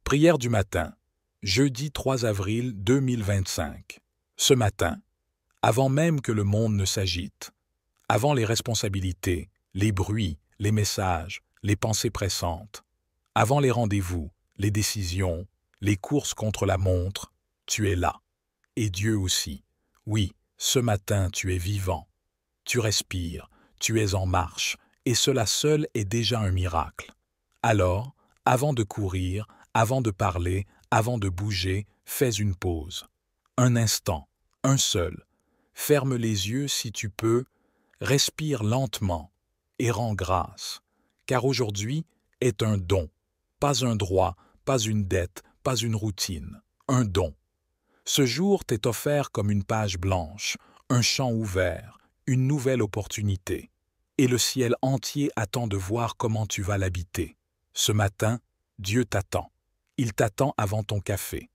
Prière du matin, jeudi 3 avril 2025. Ce matin, avant même que le monde ne s'agite, avant les responsabilités, les bruits, les messages, les pensées pressantes, avant les rendez-vous, les décisions, les courses contre la montre, tu es là. Et Dieu aussi. Oui, ce matin tu es vivant. Tu respires, tu es en marche, et cela seul est déjà un miracle. Alors, avant de courir, avant de parler, avant de bouger, fais une pause. Un instant, un seul. Ferme les yeux si tu peux, respire lentement et rends grâce. Car aujourd'hui est un don, pas un droit, pas une dette, pas une routine, un don. Ce jour t'est offert comme une page blanche, un champ ouvert, une nouvelle opportunité. Et le ciel entier attend de voir comment tu vas l'habiter. Ce matin, Dieu t'attend. Il t'attend avant ton café,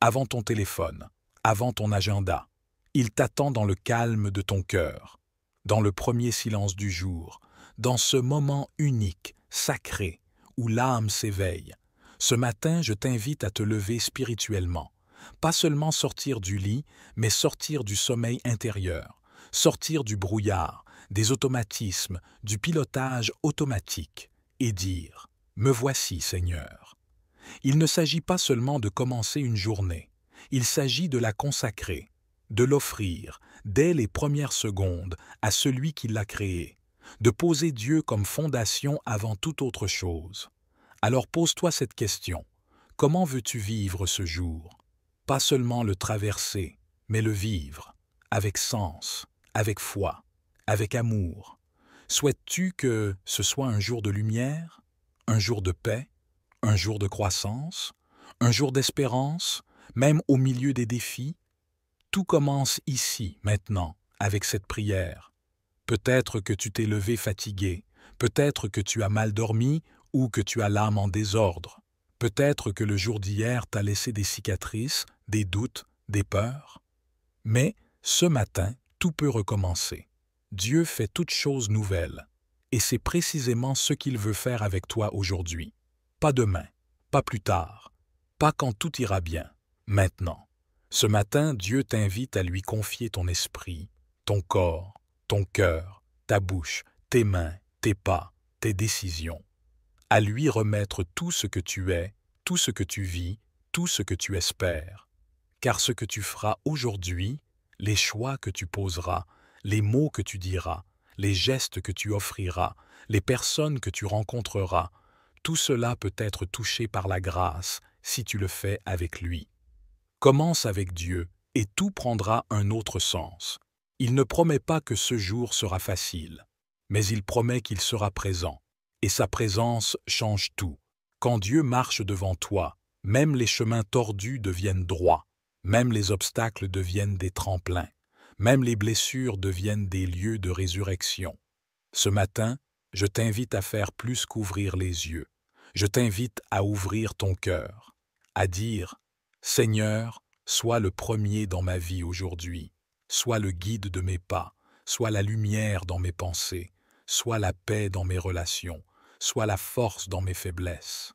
avant ton téléphone, avant ton agenda. Il t'attend dans le calme de ton cœur, dans le premier silence du jour, dans ce moment unique, sacré, où l'âme s'éveille. Ce matin, je t'invite à te lever spirituellement. Pas seulement sortir du lit, mais sortir du sommeil intérieur, sortir du brouillard, des automatismes, du pilotage automatique, et dire « Me voici, Seigneur ». Il ne s'agit pas seulement de commencer une journée, il s'agit de la consacrer, de l'offrir, dès les premières secondes, à celui qui l'a créée, de poser Dieu comme fondation avant toute autre chose. Alors pose-toi cette question, comment veux-tu vivre ce jour ? Pas seulement le traverser, mais le vivre, avec sens, avec foi, avec amour. Souhaites-tu que ce soit un jour de lumière, un jour de paix, un jour de croissance, un jour d'espérance, même au milieu des défis? Tout commence ici, maintenant, avec cette prière. Peut-être que tu t'es levé fatigué, peut-être que tu as mal dormi ou que tu as l'âme en désordre. Peut-être que le jour d'hier t'a laissé des cicatrices, des doutes, des peurs. Mais ce matin, tout peut recommencer. Dieu fait toutes choses nouvelles. Et c'est précisément ce qu'il veut faire avec toi aujourd'hui. Pas demain, pas plus tard, pas quand tout ira bien, maintenant. Ce matin, Dieu t'invite à lui confier ton esprit, ton corps, ton cœur, ta bouche, tes mains, tes pas, tes décisions. À lui remettre tout ce que tu es, tout ce que tu vis, tout ce que tu espères. Car ce que tu feras aujourd'hui, les choix que tu poseras, les mots que tu diras, les gestes que tu offriras, les personnes que tu rencontreras, tout cela peut être touché par la grâce si tu le fais avec lui. Commence avec Dieu et tout prendra un autre sens. Il ne promet pas que ce jour sera facile, mais il promet qu'il sera présent. Et sa présence change tout. Quand Dieu marche devant toi, même les chemins tordus deviennent droits, même les obstacles deviennent des tremplins, même les blessures deviennent des lieux de résurrection. Ce matin, je t'invite à faire plus qu'ouvrir les yeux. Je t'invite à ouvrir ton cœur, à dire « Seigneur, sois le premier dans ma vie aujourd'hui, sois le guide de mes pas, sois la lumière dans mes pensées, sois la paix dans mes relations, sois la force dans mes faiblesses. »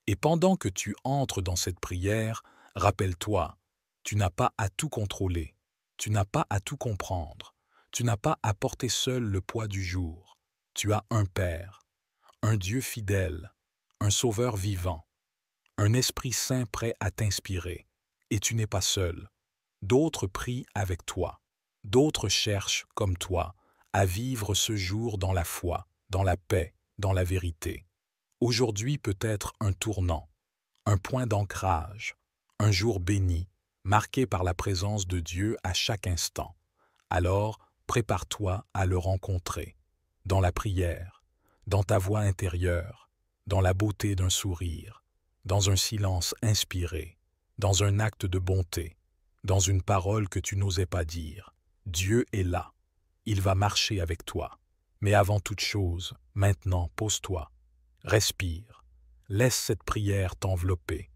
Et pendant que tu entres dans cette prière, rappelle-toi, tu n'as pas à tout contrôler, tu n'as pas à tout comprendre, tu n'as pas à porter seul le poids du jour. Tu as un Père, un Dieu fidèle, un Sauveur vivant, un Esprit Saint prêt à t'inspirer. Et tu n'es pas seul. D'autres prient avec toi, d'autres cherchent, comme toi, à vivre ce jour dans la foi, dans la paix, dans la vérité. Aujourd'hui peut être un tournant, un point d'ancrage, un jour béni, marqué par la présence de Dieu à chaque instant. Alors, prépare-toi à le rencontrer, dans la prière, dans ta voix intérieure, dans la beauté d'un sourire, dans un silence inspiré, dans un acte de bonté, dans une parole que tu n'osais pas dire. Dieu est là. Il va marcher avec toi. Mais avant toute chose, maintenant, pose-toi. Respire. Laisse cette prière t'envelopper.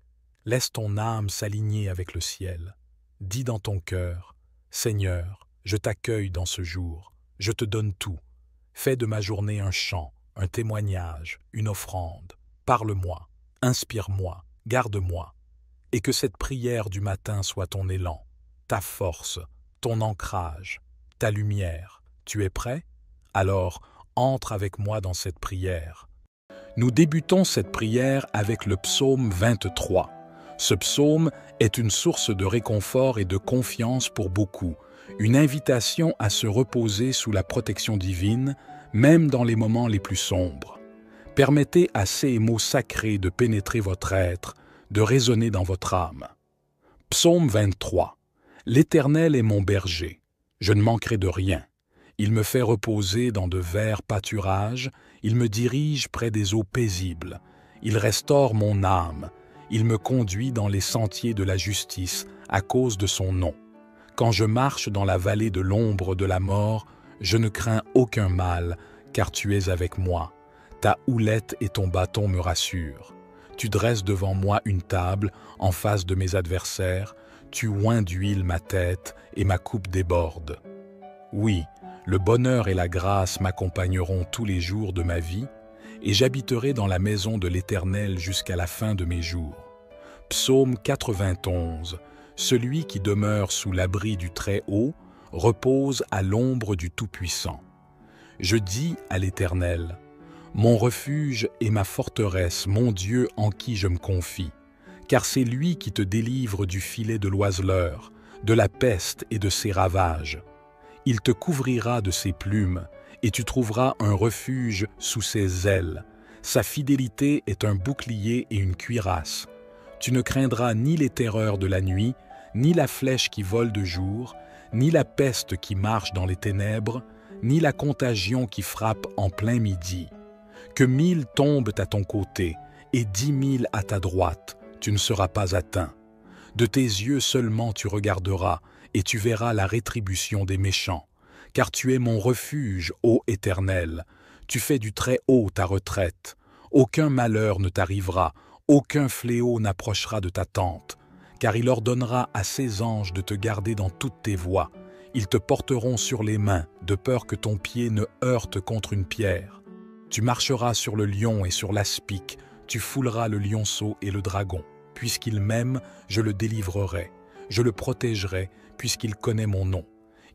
Laisse ton âme s'aligner avec le ciel. Dis dans ton cœur, « Seigneur, je t'accueille dans ce jour. Je te donne tout. Fais de ma journée un chant, un témoignage, une offrande. Parle-moi, inspire-moi, garde-moi, et que cette prière du matin soit ton élan, ta force, ton ancrage, ta lumière. Tu es prêt? Alors, entre avec moi dans cette prière. Nous débutons cette prière avec le psaume 23. Ce psaume est une source de réconfort et de confiance pour beaucoup, une invitation à se reposer sous la protection divine, même dans les moments les plus sombres. Permettez à ces mots sacrés de pénétrer votre être, de résonner dans votre âme. Psaume 23. L'Éternel est mon berger, je ne manquerai de rien. Il me fait reposer dans de verts pâturages, il me dirige près des eaux paisibles, il restaure mon âme, il me conduit dans les sentiers de la justice à cause de son nom. Quand je marche dans la vallée de l'ombre de la mort, je ne crains aucun mal, car tu es avec moi. Ta houlette et ton bâton me rassurent. Tu dresses devant moi une table en face de mes adversaires, tu oins d'huile ma tête et ma coupe déborde. Oui, le bonheur et la grâce m'accompagneront tous les jours de ma vie, et j'habiterai dans la maison de l'Éternel jusqu'à la fin de mes jours. Psaume 91. Celui qui demeure sous l'abri du Très-Haut repose à l'ombre du Tout-Puissant. Je dis à l'Éternel, mon refuge et ma forteresse, mon Dieu en qui je me confie, car c'est lui qui te délivre du filet de l'oiseleur, de la peste et de ses ravages. Il te couvrira de ses plumes, et tu trouveras un refuge sous ses ailes. Sa fidélité est un bouclier et une cuirasse. Tu ne craindras ni les terreurs de la nuit, ni la flèche qui vole de jour, ni la peste qui marche dans les ténèbres, ni la contagion qui frappe en plein midi. Que 1000 tombent à ton côté, et 10 000 à ta droite, tu ne seras pas atteint. De tes yeux seulement tu regarderas, et tu verras la rétribution des méchants. Car tu es mon refuge, ô Éternel. Tu fais du Très-Haut ta retraite. Aucun malheur ne t'arrivera, aucun fléau n'approchera de ta tente. Car il ordonnera à ses anges de te garder dans toutes tes voies. Ils te porteront sur les mains, de peur que ton pied ne heurte contre une pierre. Tu marcheras sur le lion et sur l'aspic, tu fouleras le lionceau et le dragon. Puisqu'il m'aime, je le délivrerai. Je le protégerai, puisqu'il connaît mon nom.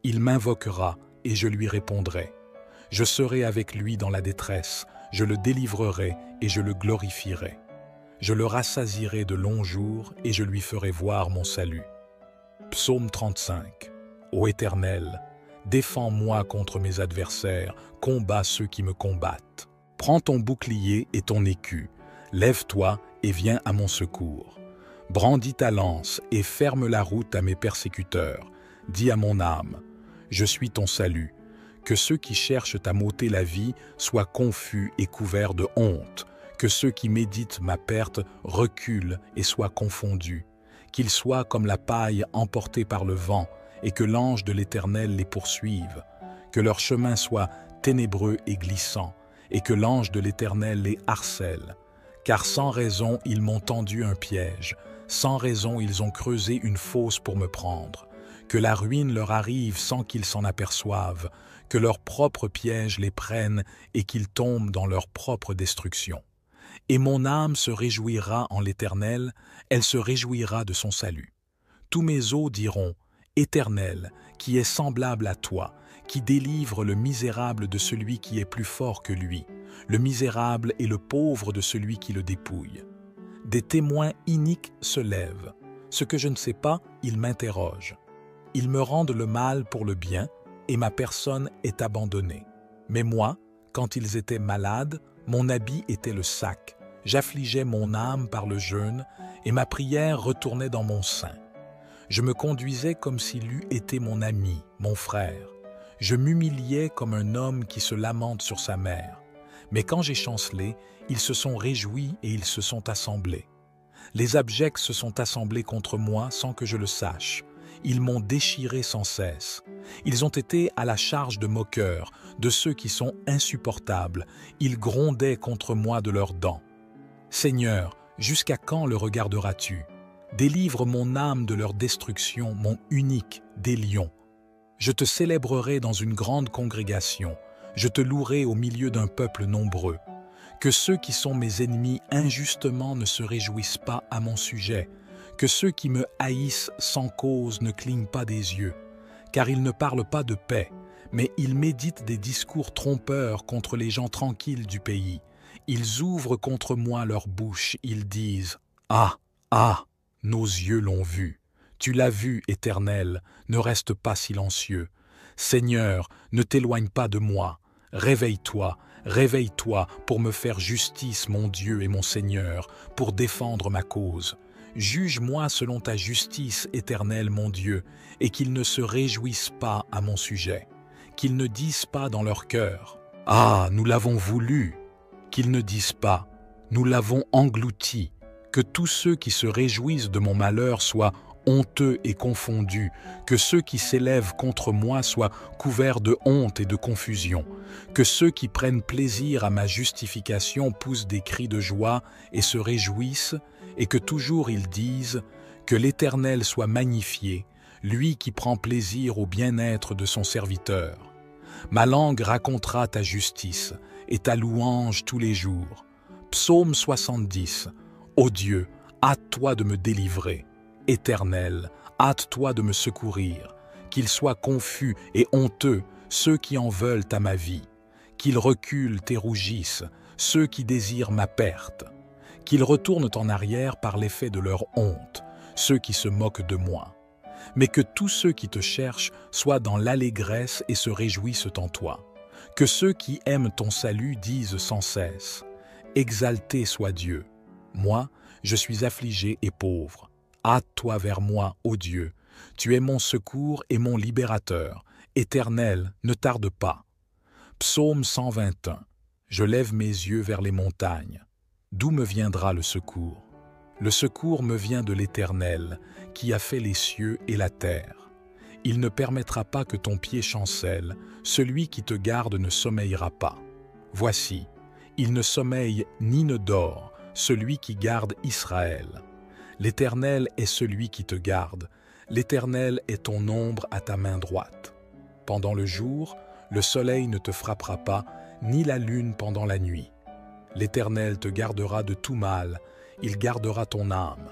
Il m'invoquera, et je lui répondrai. Je serai avec lui dans la détresse, je le délivrerai et je le glorifierai. Je le rassasierai de longs jours, et je lui ferai voir mon salut. Psaume 35. Ô Éternel, défends-moi contre mes adversaires, combats ceux qui me combattent. Prends ton bouclier et ton écu, lève-toi et viens à mon secours. Brandis ta lance et ferme la route à mes persécuteurs. Dis à mon âme, je suis ton salut. Que ceux qui cherchent à m'ôter la vie soient confus et couverts de honte. Que ceux qui méditent ma perte reculent et soient confondus. Qu'ils soient comme la paille emportée par le vent et que l'ange de l'Éternel les poursuive. Que leur chemin soit ténébreux et glissant et que l'ange de l'Éternel les harcèle. Car sans raison ils m'ont tendu un piège, sans raison ils ont creusé une fosse pour me prendre. Que la ruine leur arrive sans qu'ils s'en aperçoivent, que leur propre piège les prenne et qu'ils tombent dans leur propre destruction. Et mon âme se réjouira en l'Éternel, elle se réjouira de son salut. Tous mes os diront, Éternel, qui est semblable à toi, qui délivre le misérable de celui qui est plus fort que lui, le misérable et le pauvre de celui qui le dépouille. Des témoins iniques se lèvent. Ce que je ne sais pas, ils m'interrogent. Ils me rendent le mal pour le bien, et ma personne est abandonnée. Mais moi, quand ils étaient malades, mon habit était le sac. J'affligeais mon âme par le jeûne, et ma prière retournait dans mon sein. Je me conduisais comme s'il eût été mon ami, mon frère. Je m'humiliais comme un homme qui se lamente sur sa mère. Mais quand j'ai chancelé, ils se sont réjouis et ils se sont assemblés. Les abjects se sont assemblés contre moi sans que je le sache. Ils m'ont déchiré sans cesse. Ils ont été à la charge de moqueurs, de ceux qui sont insupportables. Ils grondaient contre moi de leurs dents. Seigneur, jusqu'à quand le regarderas-tu? Délivre mon âme de leur destruction, mon unique des lions. Je te célébrerai dans une grande congrégation. Je te louerai au milieu d'un peuple nombreux. Que ceux qui sont mes ennemis injustement ne se réjouissent pas à mon sujet, que ceux qui me haïssent sans cause ne clignent pas des yeux, car ils ne parlent pas de paix, mais ils méditent des discours trompeurs contre les gens tranquilles du pays. Ils ouvrent contre moi leur bouche, ils disent « Ah, ah, nos yeux l'ont vu. Tu l'as vu, Éternel, ne reste pas silencieux. Seigneur, ne t'éloigne pas de moi. Réveille-toi, réveille-toi pour me faire justice, mon Dieu et mon Seigneur, pour défendre ma cause. Juge-moi selon ta justice, Éternel, mon Dieu, et qu'ils ne se réjouissent pas à mon sujet. Qu'ils ne disent pas dans leur cœur « Ah, nous l'avons voulu !» Qu'ils ne disent pas « Nous l'avons englouti !» Que tous ceux qui se réjouissent de mon malheur soient honteux et confondus, que ceux qui s'élèvent contre moi soient couverts de honte et de confusion, que ceux qui prennent plaisir à ma justification poussent des cris de joie et se réjouissent, et que toujours ils disent « Que l'Éternel soit magnifié, lui qui prend plaisir au bien-être de son serviteur. Ma langue racontera ta justice et ta louange tous les jours. » Psaume 70. Ô Dieu, hâte-toi de me délivrer. Éternel, hâte-toi de me secourir. Qu'ils soient confus et honteux ceux qui en veulent à ma vie. Qu'ils reculent et rougissent ceux qui désirent ma perte. Qu'ils retournent en arrière par l'effet de leur honte, ceux qui se moquent de moi. Mais que tous ceux qui te cherchent soient dans l'allégresse et se réjouissent en toi. Que ceux qui aiment ton salut disent sans cesse « Exalté soit Dieu ! Moi, je suis affligé et pauvre. Hâte-toi vers moi, ô Dieu. Tu es mon secours et mon libérateur. Éternel, ne tarde pas. » Psaume 121. Je lève mes yeux vers les montagnes. D'où me viendra le secours? Le secours me vient de l'Éternel, qui a fait les cieux et la terre. Il ne permettra pas que ton pied chancelle, celui qui te garde ne sommeillera pas. Voici, il ne sommeille ni ne dort, celui qui garde Israël. L'Éternel est celui qui te garde, l'Éternel est ton ombre à ta main droite. Pendant le jour, le soleil ne te frappera pas, ni la lune pendant la nuit. L'Éternel te gardera de tout mal, il gardera ton âme.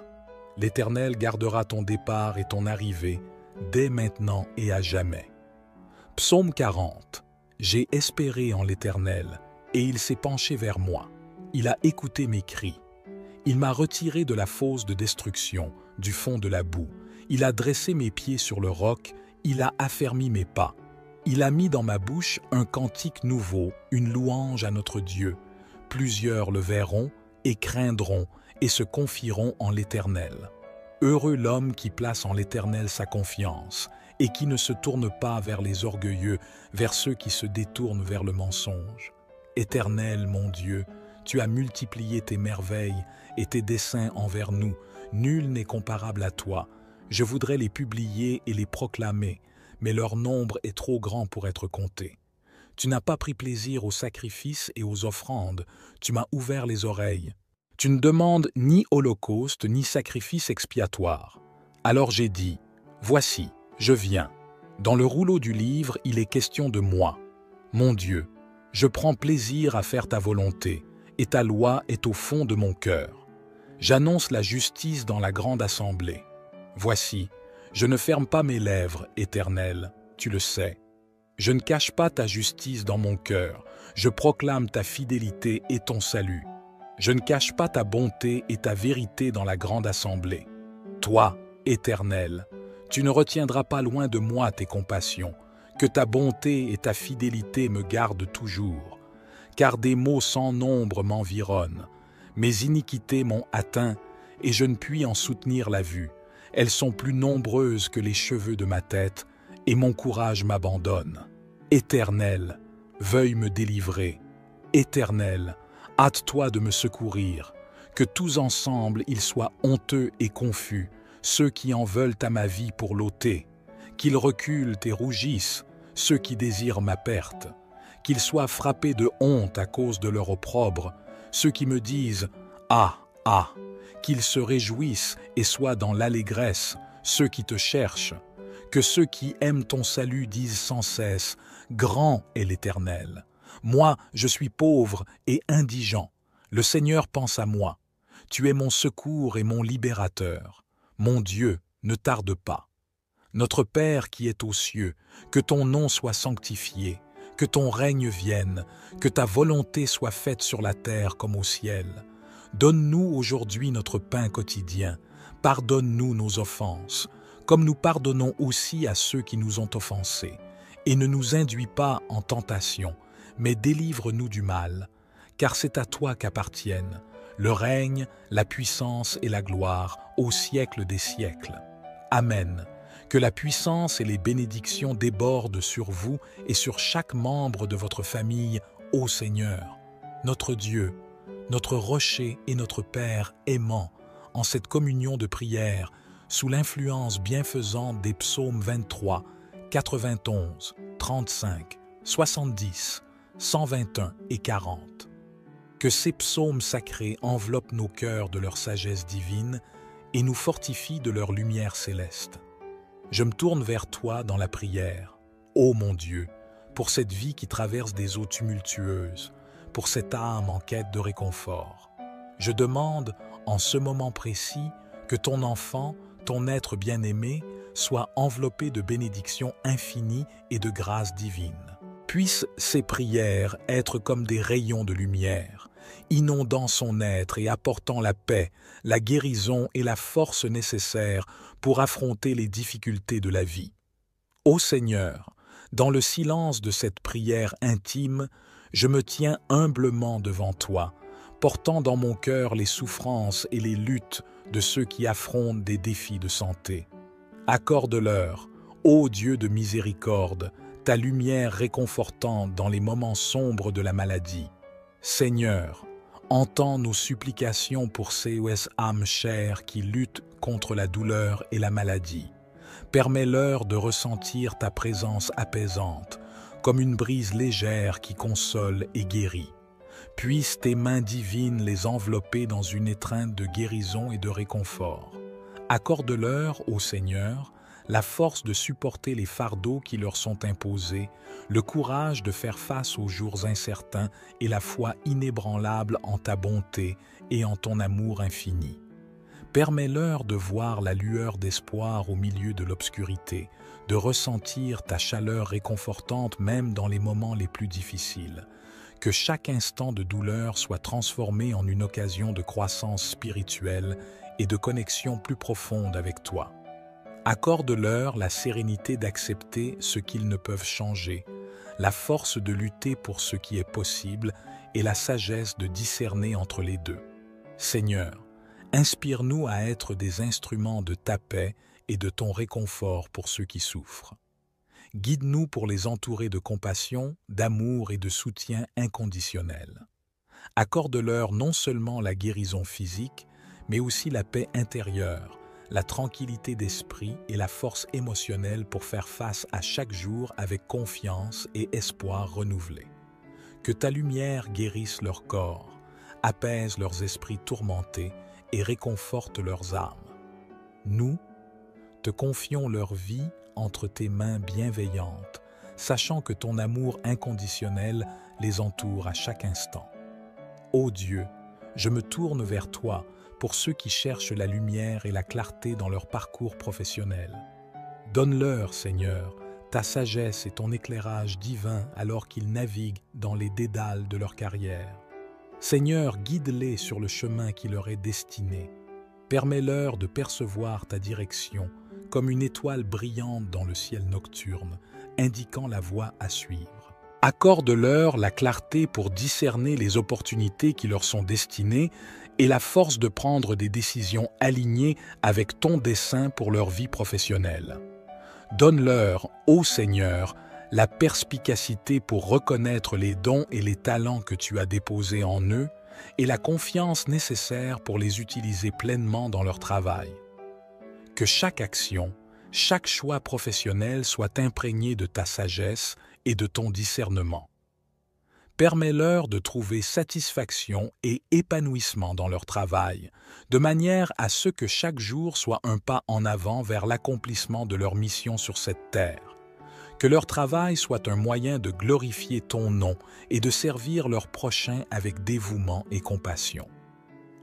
L'Éternel gardera ton départ et ton arrivée, dès maintenant et à jamais. Psaume 40. J'ai espéré en l'Éternel, et il s'est penché vers moi. Il a écouté mes cris. Il m'a retiré de la fosse de destruction, du fond de la boue. Il a dressé mes pieds sur le roc, il a affermi mes pas. Il a mis dans ma bouche un cantique nouveau, une louange à notre Dieu. Plusieurs le verront et craindront et se confieront en l'Éternel. Heureux l'homme qui place en l'Éternel sa confiance et qui ne se tourne pas vers les orgueilleux, vers ceux qui se détournent vers le mensonge. Éternel, mon Dieu, tu as multiplié tes merveilles et tes desseins envers nous. Nul n'est comparable à toi. Je voudrais les publier et les proclamer, mais leur nombre est trop grand pour être compté. Tu n'as pas pris plaisir aux sacrifices et aux offrandes. Tu m'as ouvert les oreilles. Tu ne demandes ni holocauste ni sacrifice expiatoire. Alors j'ai dit, voici, je viens. Dans le rouleau du livre, il est question de moi. Mon Dieu, je prends plaisir à faire ta volonté, et ta loi est au fond de mon cœur. J'annonce la justice dans la grande assemblée. Voici, je ne ferme pas mes lèvres, Éternel, tu le sais. Je ne cache pas ta justice dans mon cœur, je proclame ta fidélité et ton salut. Je ne cache pas ta bonté et ta vérité dans la grande assemblée. Toi, Éternel, tu ne retiendras pas loin de moi tes compassions, que ta bonté et ta fidélité me gardent toujours. Car des maux sans nombre m'environnent. Mes iniquités m'ont atteint et je ne puis en soutenir la vue. Elles sont plus nombreuses que les cheveux de ma tête et mon courage m'abandonne. Éternel, veuille me délivrer. Éternel, hâte-toi de me secourir. Que tous ensemble ils soient honteux et confus, ceux qui en veulent à ma vie pour l'ôter. Qu'ils reculent et rougissent, ceux qui désirent ma perte. Qu'ils soient frappés de honte à cause de leur opprobre, ceux qui me disent « Ah, ah !» Qu'ils se réjouissent et soient dans l'allégresse, ceux qui te cherchent. Que ceux qui aiment ton salut disent sans cesse « Grand est l'Éternel ». Moi, je suis pauvre et indigent. Le Seigneur pense à moi. Tu es mon secours et mon libérateur. Mon Dieu, ne tarde pas. Notre Père qui es aux cieux, que ton nom soit sanctifié, que ton règne vienne, que ta volonté soit faite sur la terre comme au ciel. Donne-nous aujourd'hui notre pain quotidien. Pardonne-nous nos offenses, comme nous pardonnons aussi à ceux qui nous ont offensés. Et ne nous induis pas en tentation, mais délivre-nous du mal, car c'est à toi qu'appartiennent le règne, la puissance et la gloire au siècle des siècles. Amen. Que la puissance et les bénédictions débordent sur vous et sur chaque membre de votre famille, ô Seigneur, notre Dieu, notre rocher et notre Père aimant, en cette communion de prière, sous l'influence bienfaisante des psaumes 23, 91, 35, 70, 121 et 40. Que ces psaumes sacrés enveloppent nos cœurs de leur sagesse divine et nous fortifient de leur lumière céleste. Je me tourne vers toi dans la prière, ô mon Dieu, pour cette vie qui traverse des eaux tumultueuses, pour cette âme en quête de réconfort. Je demande, en ce moment précis, que ton enfant, ton être bien-aimé, soit enveloppé de bénédictions infinies et de grâce divine. Puissent ces prières être comme des rayons de lumière, inondant son être et apportant la paix, la guérison et la force nécessaires pour affronter les difficultés de la vie. Ô Seigneur, dans le silence de cette prière intime, je me tiens humblement devant toi, portant dans mon cœur les souffrances et les luttes de ceux qui affrontent des défis de santé. Accorde-leur, ô Dieu de miséricorde, ta lumière réconfortante dans les moments sombres de la maladie. Seigneur, entends nos supplications pour ces âmes chères qui luttent contre la douleur et la maladie. Permets-leur de ressentir ta présence apaisante, comme une brise légère qui console et guérit. Puissent tes mains divines les envelopper dans une étreinte de guérison et de réconfort. Accorde-leur, ô Seigneur, la force de supporter les fardeaux qui leur sont imposés, le courage de faire face aux jours incertains et la foi inébranlable en ta bonté et en ton amour infini. Permets-leur de voir la lueur d'espoir au milieu de l'obscurité, de ressentir ta chaleur réconfortante même dans les moments les plus difficiles. Que chaque instant de douleur soit transformé en une occasion de croissance spirituelle et de connexion plus profonde avec toi. Accorde-leur la sérénité d'accepter ce qu'ils ne peuvent changer, la force de lutter pour ce qui est possible et la sagesse de discerner entre les deux. Seigneur, inspire-nous à être des instruments de ta paix et de ton réconfort pour ceux qui souffrent. Guide-nous pour les entourer de compassion, d'amour et de soutien inconditionnel. Accorde-leur non seulement la guérison physique, mais aussi la paix intérieure, la tranquillité d'esprit et la force émotionnelle pour faire face à chaque jour avec confiance et espoir renouvelé. Que ta lumière guérisse leur corps, apaise leurs esprits tourmentés et réconforte leurs âmes. Nous, te confions leur vie entre tes mains bienveillantes, sachant que ton amour inconditionnel les entoure à chaque instant. Ô Dieu, je me tourne vers toi pour ceux qui cherchent la lumière et la clarté dans leur parcours professionnel. Donne-leur, Seigneur, ta sagesse et ton éclairage divin alors qu'ils naviguent dans les dédales de leur carrière. Seigneur, guide-les sur le chemin qui leur est destiné. Permets-leur de percevoir ta direction comme une étoile brillante dans le ciel nocturne, indiquant la voie à suivre. Accorde-leur la clarté pour discerner les opportunités qui leur sont destinées et la force de prendre des décisions alignées avec ton dessein pour leur vie professionnelle. Donne-leur, ô Seigneur, la perspicacité pour reconnaître les dons et les talents que tu as déposés en eux et la confiance nécessaire pour les utiliser pleinement dans leur travail. Que chaque action, chaque choix professionnel soit imprégné de ta sagesse et de ton discernement. Permets-leur de trouver satisfaction et épanouissement dans leur travail, de manière à ce que chaque jour soit un pas en avant vers l'accomplissement de leur mission sur cette terre. Que leur travail soit un moyen de glorifier ton nom et de servir leur prochain avec dévouement et compassion.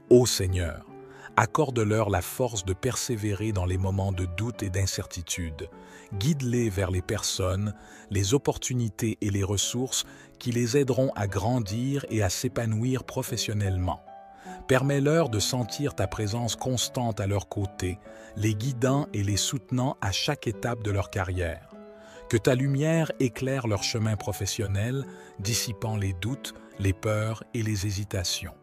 Ô Seigneur, accorde-leur la force de persévérer dans les moments de doute et d'incertitude. Guide-les vers les personnes, les opportunités et les ressources qui les aideront à grandir et à s'épanouir professionnellement. Permets-leur de sentir ta présence constante à leur côté, les guidant et les soutenant à chaque étape de leur carrière. Que ta lumière éclaire leur chemin professionnel, dissipant les doutes, les peurs et les hésitations.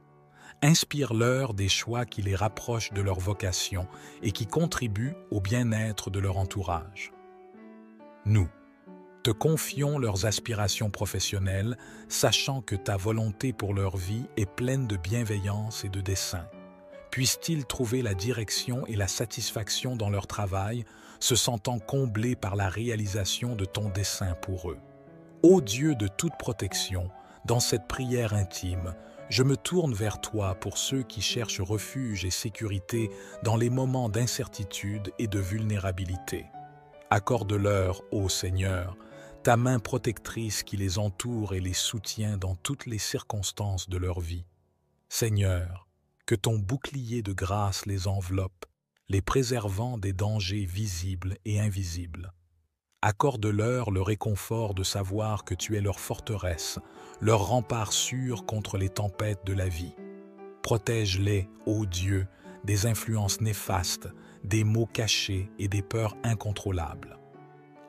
Inspire-leur des choix qui les rapprochent de leur vocation et qui contribuent au bien-être de leur entourage. Nous te confions leurs aspirations professionnelles, sachant que ta volonté pour leur vie est pleine de bienveillance et de dessein. Puissent-ils trouver la direction et la satisfaction dans leur travail, se sentant comblés par la réalisation de ton dessein pour eux. Ô Dieu de toute protection, dans cette prière intime, je me tourne vers toi pour ceux qui cherchent refuge et sécurité dans les moments d'incertitude et de vulnérabilité. Accorde-leur, ô Seigneur, ta main protectrice qui les entoure et les soutient dans toutes les circonstances de leur vie. Seigneur, que ton bouclier de grâce les enveloppe, les préservant des dangers visibles et invisibles. Accorde-leur le réconfort de savoir que tu es leur forteresse, leur rempart sûr contre les tempêtes de la vie. Protège-les, ô Dieu, des influences néfastes, des maux cachés et des peurs incontrôlables.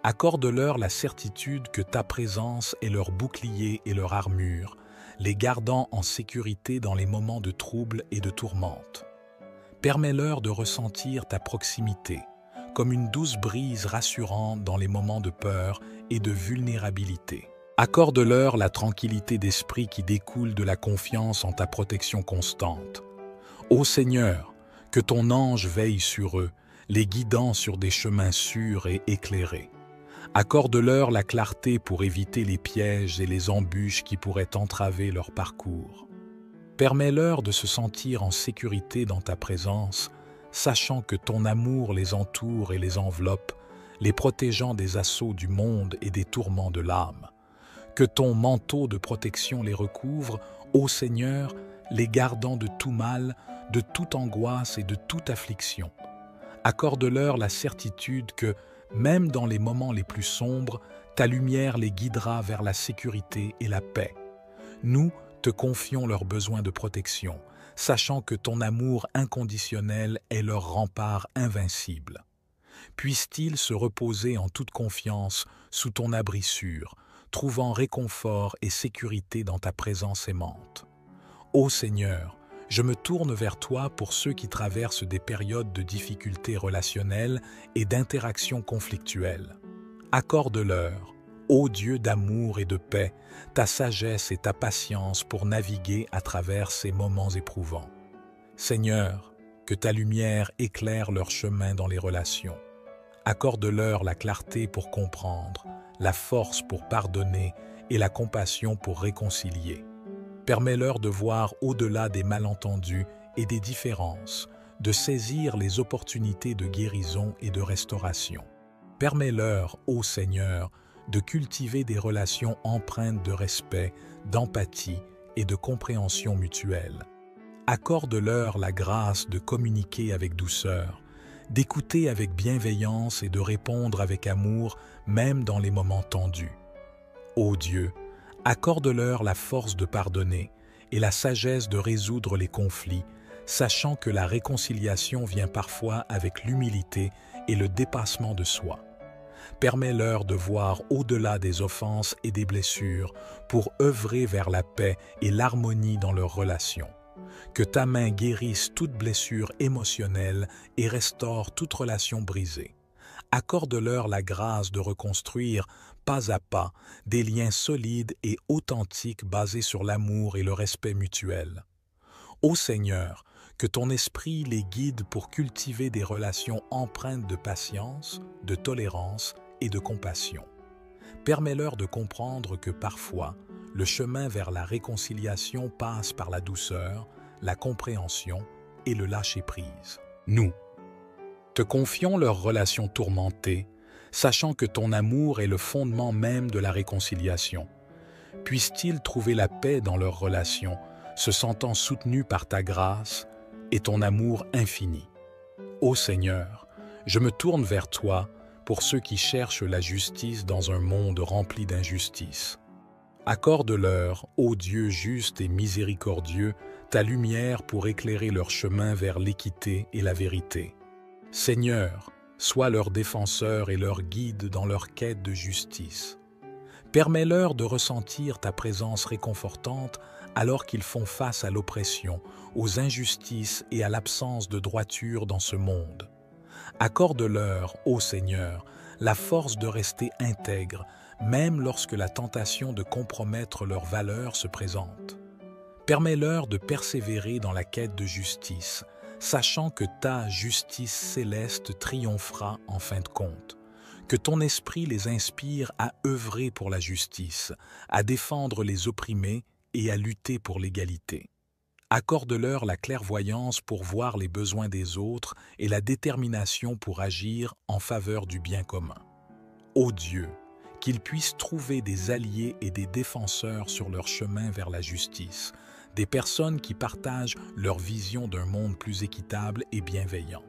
Accorde-leur la certitude que ta présence est leur bouclier et leur armure, les gardant en sécurité dans les moments de trouble et de tourmente. Permets-leur de ressentir ta proximité, comme une douce brise rassurante dans les moments de peur et de vulnérabilité. Accorde-leur la tranquillité d'esprit qui découle de la confiance en ta protection constante. Ô Seigneur, que ton ange veille sur eux, les guidant sur des chemins sûrs et éclairés. Accorde-leur la clarté pour éviter les pièges et les embûches qui pourraient entraver leur parcours. Permets-leur de se sentir en sécurité dans ta présence, sachant que ton amour les entoure et les enveloppe, les protégeant des assauts du monde et des tourments de l'âme. Que ton manteau de protection les recouvre, ô Seigneur, les gardant de tout mal, de toute angoisse et de toute affliction. Accorde-leur la certitude que, même dans les moments les plus sombres, ta lumière les guidera vers la sécurité et la paix. Nous te confions leurs besoins de protection, sachant que ton amour inconditionnel est leur rempart invincible. Puissent-ils se reposer en toute confiance sous ton abri sûr, trouvant réconfort et sécurité dans ta présence aimante. Ô Seigneur, je me tourne vers toi pour ceux qui traversent des périodes de difficultés relationnelles et d'interactions conflictuelles. Accorde-leur, ô Dieu d'amour et de paix, ta sagesse et ta patience pour naviguer à travers ces moments éprouvants. Seigneur, que ta lumière éclaire leur chemin dans les relations. Accorde-leur la clarté pour comprendre, la force pour pardonner et la compassion pour réconcilier. Permets-leur de voir au-delà des malentendus et des différences, de saisir les opportunités de guérison et de restauration. Permets-leur, ô Seigneur, de cultiver des relations empreintes de respect, d'empathie et de compréhension mutuelle. Accorde-leur la grâce de communiquer avec douceur, d'écouter avec bienveillance et de répondre avec amour, même dans les moments tendus. Ô Dieu, accorde-leur la force de pardonner et la sagesse de résoudre les conflits, sachant que la réconciliation vient parfois avec l'humilité et le dépassement de soi. Permets-leur de voir au-delà des offenses et des blessures pour œuvrer vers la paix et l'harmonie dans leurs relations. Que ta main guérisse toute blessure émotionnelle et restaure toute relation brisée. Accorde-leur la grâce de reconstruire, pas à pas, des liens solides et authentiques basés sur l'amour et le respect mutuel. Ô Seigneur, que ton esprit les guide pour cultiver des relations empreintes de patience, de tolérance et de compassion. Permets-leur de comprendre que parfois, le chemin vers la réconciliation passe par la douceur, la compréhension et le lâcher-prise. Nous te confions leurs relations tourmentées, sachant que ton amour est le fondement même de la réconciliation. Puissent-ils trouver la paix dans leurs relations, se sentant soutenus par ta grâce et ton amour infini. Ô Seigneur, je me tourne vers toi pour ceux qui cherchent la justice dans un monde rempli d'injustice. Accorde-leur, ô Dieu juste et miséricordieux, ta lumière pour éclairer leur chemin vers l'équité et la vérité. Seigneur, sois leur défenseur et leur guide dans leur quête de justice. Permets-leur de ressentir ta présence réconfortante alors qu'ils font face à l'oppression, aux injustices et à l'absence de droiture dans ce monde. Accorde-leur, ô Seigneur, la force de rester intègres, même lorsque la tentation de compromettre leurs valeurs se présente. Permets-leur de persévérer dans la quête de justice, sachant que ta justice céleste triomphera en fin de compte. Que ton esprit les inspire à œuvrer pour la justice, à défendre les opprimés et à lutter pour l'égalité. Accorde-leur la clairvoyance pour voir les besoins des autres et la détermination pour agir en faveur du bien commun. Ô Dieu, qu'ils puissent trouver des alliés et des défenseurs sur leur chemin vers la justice, des personnes qui partagent leur vision d'un monde plus équitable et bienveillant.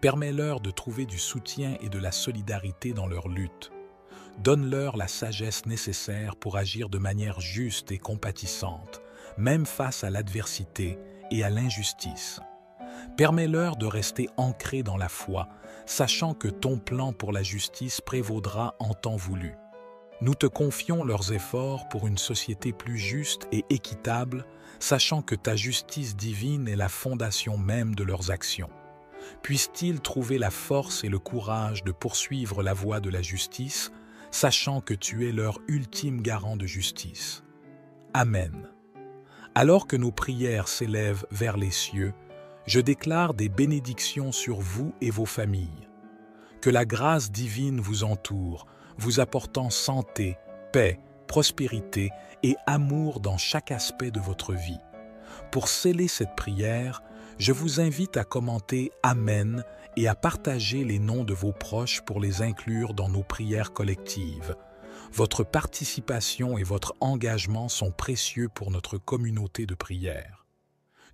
Permets-leur de trouver du soutien et de la solidarité dans leur lutte. Donne-leur la sagesse nécessaire pour agir de manière juste et compatissante, même face à l'adversité et à l'injustice. Permets-leur de rester ancrés dans la foi, sachant que ton plan pour la justice prévaudra en temps voulu. Nous te confions leurs efforts pour une société plus juste et équitable, sachant que ta justice divine est la fondation même de leurs actions. Puissent-ils trouver la force et le courage de poursuivre la voie de la justice, sachant que tu es leur ultime garant de justice. Amen. Alors que nos prières s'élèvent vers les cieux, je déclare des bénédictions sur vous et vos familles. Que la grâce divine vous entoure, vous apportant santé, paix, prospérité et amour dans chaque aspect de votre vie. Pour sceller cette prière, je vous invite à commenter « Amen » et à partager les noms de vos proches pour les inclure dans nos prières collectives. Votre participation et votre engagement sont précieux pour notre communauté de prière.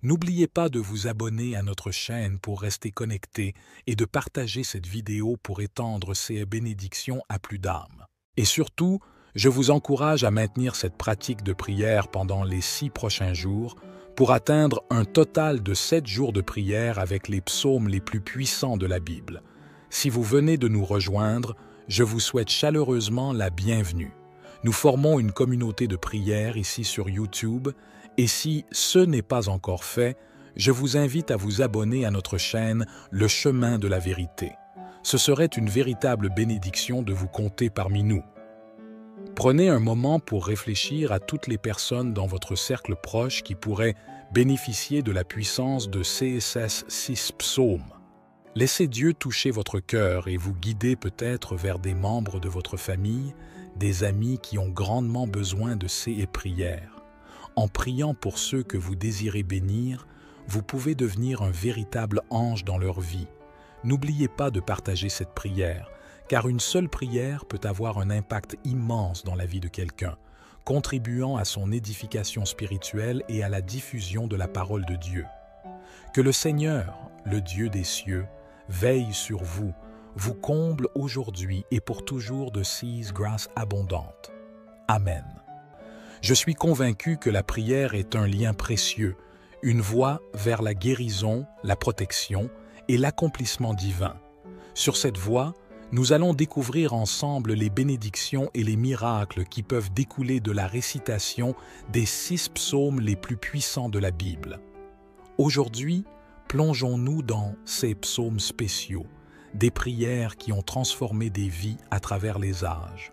N'oubliez pas de vous abonner à notre chaîne pour rester connecté et de partager cette vidéo pour étendre ces bénédictions à plus d'âmes. Et surtout, je vous encourage à maintenir cette pratique de prière pendant les 6 prochains jours pour atteindre un total de 7 jours de prière avec les psaumes les plus puissants de la Bible. Si vous venez de nous rejoindre, je vous souhaite chaleureusement la bienvenue. Nous formons une communauté de prière ici sur YouTube et si ce n'est pas encore fait, je vous invite à vous abonner à notre chaîne Le Chemin de la Vérité. Ce serait une véritable bénédiction de vous compter parmi nous. Prenez un moment pour réfléchir à toutes les personnes dans votre cercle proche qui pourraient bénéficier de la puissance de ces 6 psaumes. Laissez Dieu toucher votre cœur et vous guider peut-être vers des membres de votre famille, des amis qui ont grandement besoin de ces prières. En priant pour ceux que vous désirez bénir, vous pouvez devenir un véritable ange dans leur vie. N'oubliez pas de partager cette prière, car une seule prière peut avoir un impact immense dans la vie de quelqu'un, contribuant à son édification spirituelle et à la diffusion de la parole de Dieu. Que le Seigneur, le Dieu des cieux, veille sur vous, vous comble aujourd'hui et pour toujours de ses grâces abondantes. Amen. Je suis convaincu que la prière est un lien précieux, une voie vers la guérison, la protection et l'accomplissement divin. Sur cette voie, nous allons découvrir ensemble les bénédictions et les miracles qui peuvent découler de la récitation des 6 psaumes les plus puissants de la Bible. Aujourd'hui, plongeons-nous dans ces psaumes spéciaux, des prières qui ont transformé des vies à travers les âges.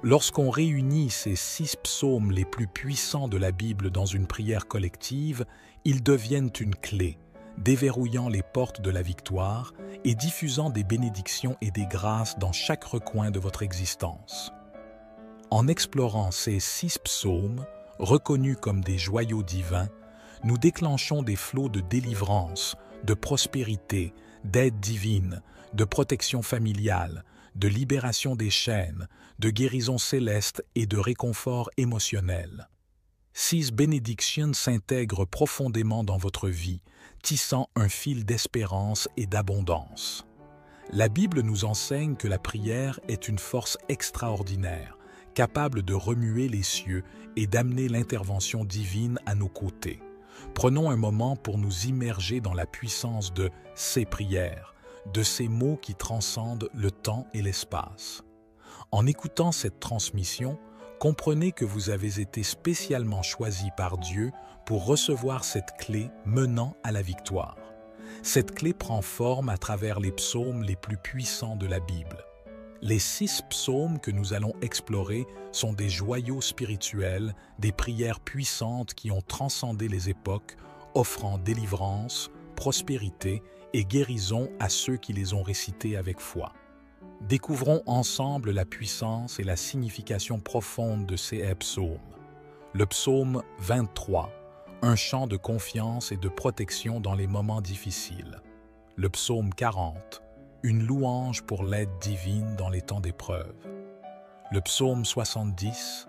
Lorsqu'on réunit ces 6 psaumes les plus puissants de la Bible dans une prière collective, ils deviennent une clé, déverrouillant les portes de la victoire et diffusant des bénédictions et des grâces dans chaque recoin de votre existence. En explorant ces 6 psaumes, reconnus comme des joyaux divins, nous déclenchons des flots de délivrance, de prospérité, d'aide divine, de protection familiale, de libération des chaînes, de guérison céleste et de réconfort émotionnel. 6 bénédictions s'intègrent profondément dans votre vie, tissant un fil d'espérance et d'abondance. La Bible nous enseigne que la prière est une force extraordinaire, capable de remuer les cieux et d'amener l'intervention divine à nos côtés. Prenons un moment pour nous immerger dans la puissance de ces prières, de ces mots qui transcendent le temps et l'espace. En écoutant cette transmission, comprenez que vous avez été spécialement choisi par Dieu pour recevoir cette clé menant à la victoire. Cette clé prend forme à travers les psaumes les plus puissants de la Bible. Les 6 psaumes que nous allons explorer sont des joyaux spirituels, des prières puissantes qui ont transcendé les époques, offrant délivrance, prospérité et guérison à ceux qui les ont récités avec foi. Découvrons ensemble la puissance et la signification profonde de ces psaumes. Le psaume 23, un chant de confiance et de protection dans les moments difficiles. Le psaume 40, une louange pour l'aide divine dans les temps d'épreuve. Le psaume 70,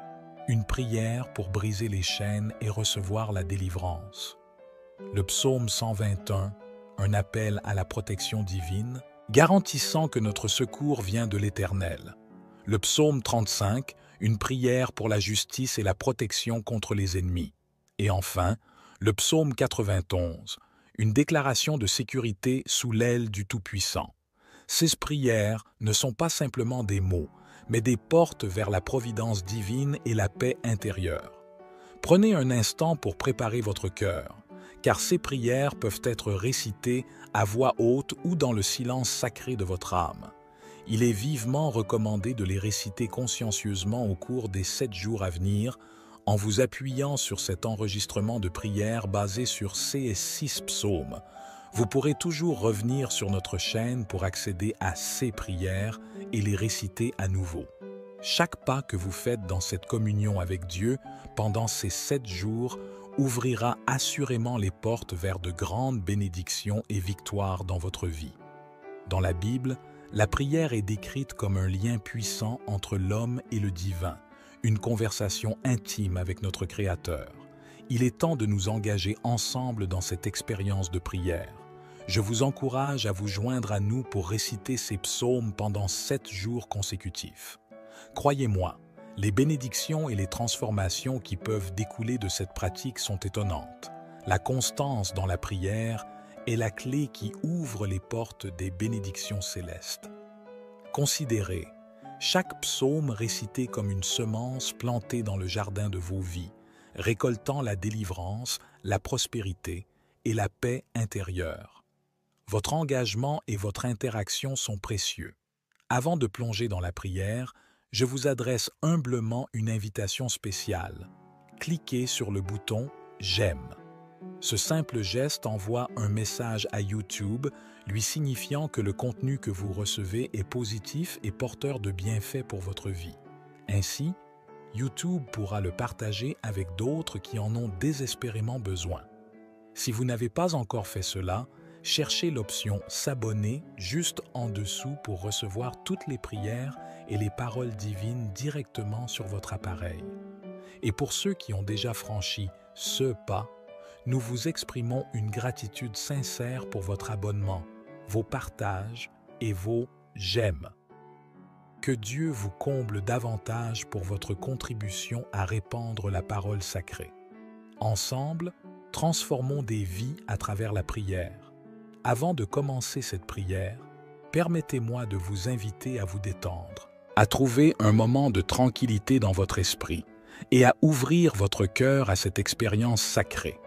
une prière pour briser les chaînes et recevoir la délivrance. Le psaume 121, un appel à la protection divine, garantissant que notre secours vient de l'Éternel. Le psaume 35, une prière pour la justice et la protection contre les ennemis. Et enfin, le psaume 91, une déclaration de sécurité sous l'aile du Tout-Puissant. Ces prières ne sont pas simplement des mots, mais des portes vers la providence divine et la paix intérieure. Prenez un instant pour préparer votre cœur, car ces prières peuvent être récitées à voix haute ou dans le silence sacré de votre âme. Il est vivement recommandé de les réciter consciencieusement au cours des 7 jours à venir, en vous appuyant sur cet enregistrement de prières basé sur ces 6 psaumes. Vous pourrez toujours revenir sur notre chaîne pour accéder à ces prières et les réciter à nouveau. Chaque pas que vous faites dans cette communion avec Dieu pendant ces 7 jours ouvrira assurément les portes vers de grandes bénédictions et victoires dans votre vie. Dans la Bible, la prière est décrite comme un lien puissant entre l'homme et le divin, une conversation intime avec notre Créateur. Il est temps de nous engager ensemble dans cette expérience de prière. Je vous encourage à vous joindre à nous pour réciter ces psaumes pendant 7 jours consécutifs. Croyez-moi, les bénédictions et les transformations qui peuvent découler de cette pratique sont étonnantes. La constance dans la prière est la clé qui ouvre les portes des bénédictions célestes. Considérez chaque psaume récité comme une semence plantée dans le jardin de vos vies, récoltant la délivrance, la prospérité et la paix intérieure. Votre engagement et votre interaction sont précieux. Avant de plonger dans la prière, je vous adresse humblement une invitation spéciale. Cliquez sur le bouton « J'aime ». Ce simple geste envoie un message à YouTube lui signifiant que le contenu que vous recevez est positif et porteur de bienfaits pour votre vie. Ainsi, YouTube pourra le partager avec d'autres qui en ont désespérément besoin. Si vous n'avez pas encore fait cela, cherchez l'option « S'abonner » juste en dessous pour recevoir toutes les prières et les paroles divines directement sur votre appareil. Et pour ceux qui ont déjà franchi ce pas, nous vous exprimons une gratitude sincère pour votre abonnement, vos partages et vos « j'aime ». Que Dieu vous comble davantage pour votre contribution à répandre la parole sacrée. Ensemble, transformons des vies à travers la prière. Avant de commencer cette prière, permettez-moi de vous inviter à vous détendre, à trouver un moment de tranquillité dans votre esprit et à ouvrir votre cœur à cette expérience sacrée.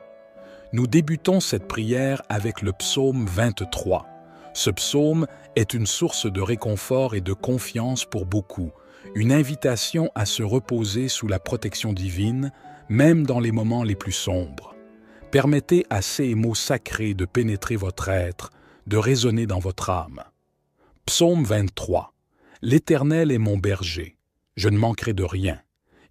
Nous débutons cette prière avec le psaume 23. Ce psaume est une source de réconfort et de confiance pour beaucoup, une invitation à se reposer sous la protection divine, même dans les moments les plus sombres. Permettez à ces mots sacrés de pénétrer votre être, de résonner dans votre âme. Psaume 23. L'Éternel est mon berger, je ne manquerai de rien.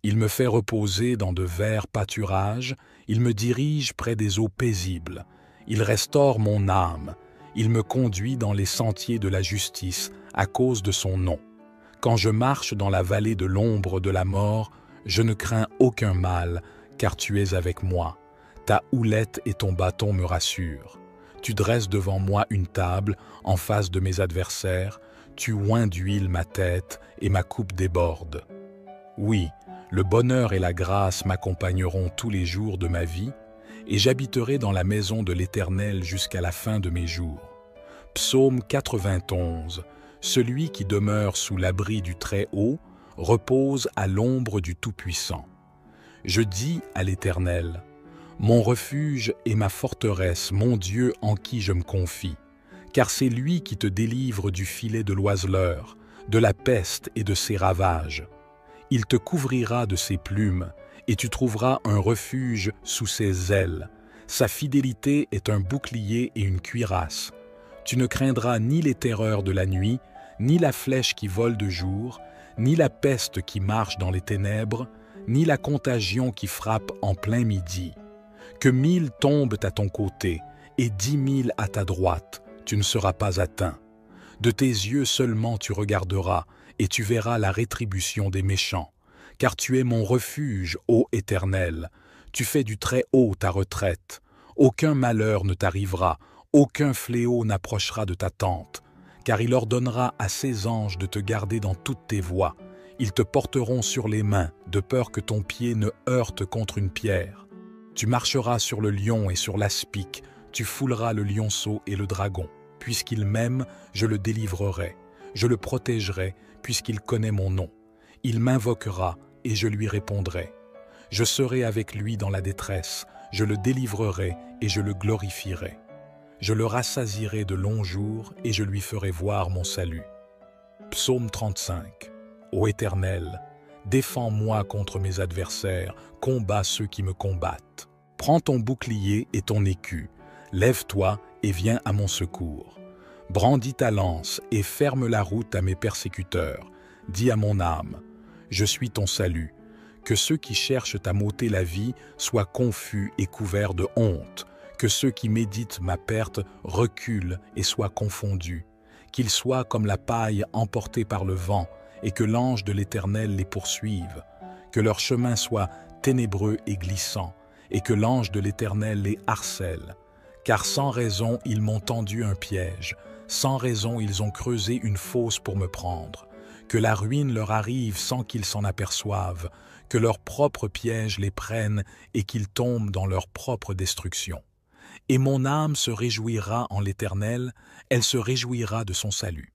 Il me fait reposer dans de verts pâturages, il me dirige près des eaux paisibles. Il restaure mon âme, il me conduit dans les sentiers de la justice à cause de son nom. Quand je marche dans la vallée de l'ombre de la mort, je ne crains aucun mal, car tu es avec moi. Ta houlette et ton bâton me rassurent. Tu dresses devant moi une table en face de mes adversaires, tu oins d'huile ma tête et ma coupe déborde. Oui, le bonheur et la grâce m'accompagneront tous les jours de ma vie, et j'habiterai dans la maison de l'Éternel jusqu'à la fin de mes jours. Psaume 91. Celui qui demeure sous l'abri du Très-Haut repose à l'ombre du Tout-Puissant. Je dis à l'Éternel, mon refuge et ma forteresse, mon Dieu en qui je me confie, car c'est lui qui te délivre du filet de l'oiseleur, de la peste et de ses ravages. Il te couvrira de ses plumes, et tu trouveras un refuge sous ses ailes. Sa fidélité est un bouclier et une cuirasse. Tu ne craindras ni les terreurs de la nuit, ni la flèche qui vole de jour, ni la peste qui marche dans les ténèbres, ni la contagion qui frappe en plein midi. Que 1000 tombent à ton côté et 10 000 à ta droite, tu ne seras pas atteint. De tes yeux seulement tu regarderas et tu verras la rétribution des méchants. Car tu es mon refuge, ô Éternel. Tu fais du Très-Haut ta retraite. Aucun malheur ne t'arrivera, aucun fléau n'approchera de ta tente. Car il ordonnera à ses anges de te garder dans toutes tes voies. Ils te porteront sur les mains, de peur que ton pied ne heurte contre une pierre. Tu marcheras sur le lion et sur l'aspic, tu fouleras le lionceau et le dragon. Puisqu'il m'aime, je le délivrerai. Je le protégerai, puisqu'il connaît mon nom. Il m'invoquera, et je lui répondrai. Je serai avec lui dans la détresse, je le délivrerai et je le glorifierai. Je le rassasierai de longs jours et je lui ferai voir mon salut. Psaume 35. Ô Éternel, défends-moi contre mes adversaires, combats ceux qui me combattent. Prends ton bouclier et ton écu, lève-toi et viens à mon secours. Brandis ta lance et ferme la route à mes persécuteurs. Dis à mon âme, je suis ton salut. Que ceux qui cherchent à m'ôter la vie soient confus et couverts de honte. Que ceux qui méditent ma perte reculent et soient confondus. Qu'ils soient comme la paille emportée par le vent et que l'ange de l'Éternel les poursuive. Que leur chemin soit ténébreux et glissant et que l'ange de l'Éternel les harcèle. Car sans raison ils m'ont tendu un piège, sans raison ils ont creusé une fosse pour me prendre. Que la ruine leur arrive sans qu'ils s'en aperçoivent, que leur propre piège les prenne et qu'ils tombent dans leur propre destruction. Et mon âme se réjouira en l'Éternel, elle se réjouira de son salut.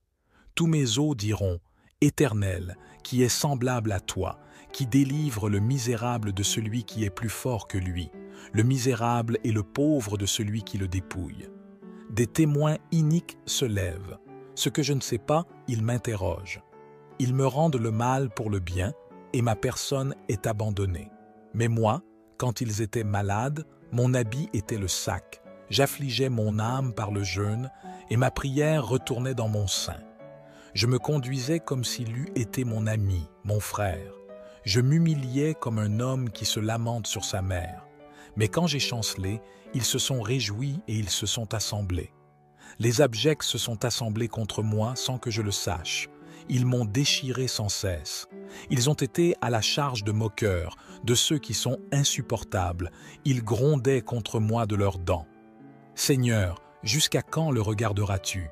Tous mes os diront, Éternel, qui est semblable à toi, qui délivre le misérable de celui qui est plus fort que lui, le misérable et le pauvre de celui qui le dépouille. Des témoins iniques se lèvent. Ce que je ne sais pas, ils m'interrogent. Ils me rendent le mal pour le bien, et ma personne est abandonnée. Mais moi, quand ils étaient malades, mon habit était le sac. J'affligeais mon âme par le jeûne, et ma prière retournait dans mon sein. Je me conduisais comme s'il eût été mon ami, mon frère. Je m'humiliais comme un homme qui se lamente sur sa mère. Mais quand j'ai chancelé, ils se sont réjouis et ils se sont assemblés. Les abjects se sont assemblés contre moi sans que je le sache. Ils m'ont déchiré sans cesse. Ils ont été à la charge de moqueurs, de ceux qui sont insupportables. Ils grondaient contre moi de leurs dents. Seigneur, jusqu'à quand le regarderas-tu?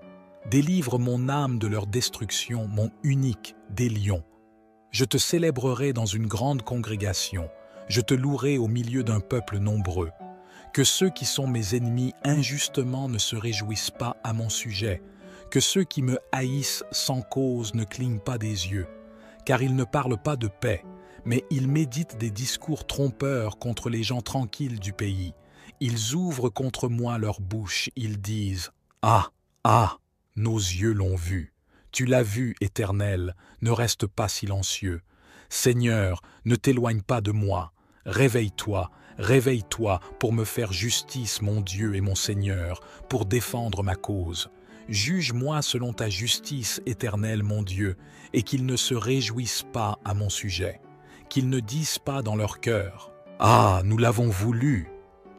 Délivre mon âme de leur destruction, mon unique des lions. Je te célébrerai dans une grande congrégation. Je te louerai au milieu d'un peuple nombreux. Que ceux qui sont mes ennemis injustement ne se réjouissent pas à mon sujet. Que ceux qui me haïssent sans cause ne clignent pas des yeux. Car ils ne parlent pas de paix, mais ils méditent des discours trompeurs contre les gens tranquilles du pays. Ils ouvrent contre moi leur bouche, ils disent « Ah, ah, nos yeux l'ont vu. Tu l'as vu, Éternel, ne reste pas silencieux. Seigneur, ne t'éloigne pas de moi. Réveille-toi, réveille-toi pour me faire justice, mon Dieu et mon Seigneur, pour défendre ma cause. Juge-moi selon ta justice, Éternel, mon Dieu, et qu'ils ne se réjouissent pas à mon sujet. Qu'ils ne disent pas dans leur cœur « Ah, nous l'avons voulu !»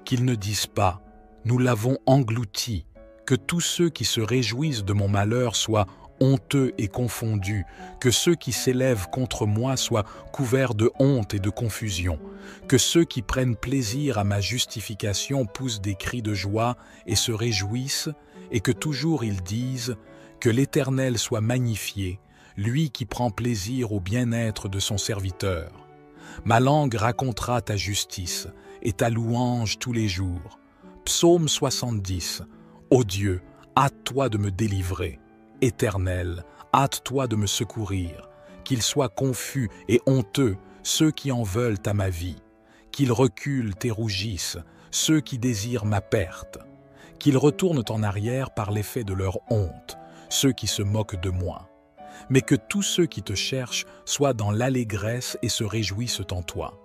Qu'ils ne disent pas « Nous l'avons englouti !» Que tous ceux qui se réjouissent de mon malheur soient honteux et confondu, que ceux qui s'élèvent contre moi soient couverts de honte et de confusion, que ceux qui prennent plaisir à ma justification poussent des cris de joie et se réjouissent, et que toujours ils disent que l'Éternel soit magnifié, lui qui prend plaisir au bien-être de son serviteur. Ma langue racontera ta justice et ta louange tous les jours. Psaume 70. Ô Dieu, hâte-toi de me délivrer. Éternel, hâte-toi de me secourir. Qu'ils soient confus et honteux ceux qui en veulent à ma vie. Qu'ils reculent et rougissent ceux qui désirent ma perte. Qu'ils retournent en arrière par l'effet de leur honte, ceux qui se moquent de moi. Mais que tous ceux qui te cherchent soient dans l'allégresse et se réjouissent en toi.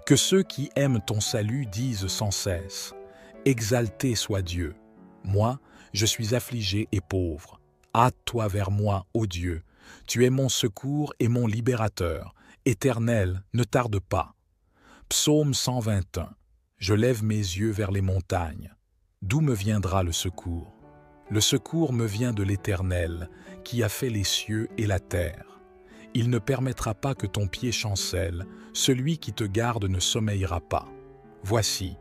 Que ceux qui aiment ton salut disent sans cesse « Exalté soit Dieu ! Moi, je suis affligé et pauvre. Hâte-toi vers moi, ô Dieu. Tu es mon secours et mon libérateur. Éternel, ne tarde pas. » Psaume 121. Je lève mes yeux vers les montagnes. D'où me viendra le secours? Le secours me vient de l'Éternel, qui a fait les cieux et la terre. Il ne permettra pas que ton pied chancelle, celui qui te garde ne sommeillera pas. Voici,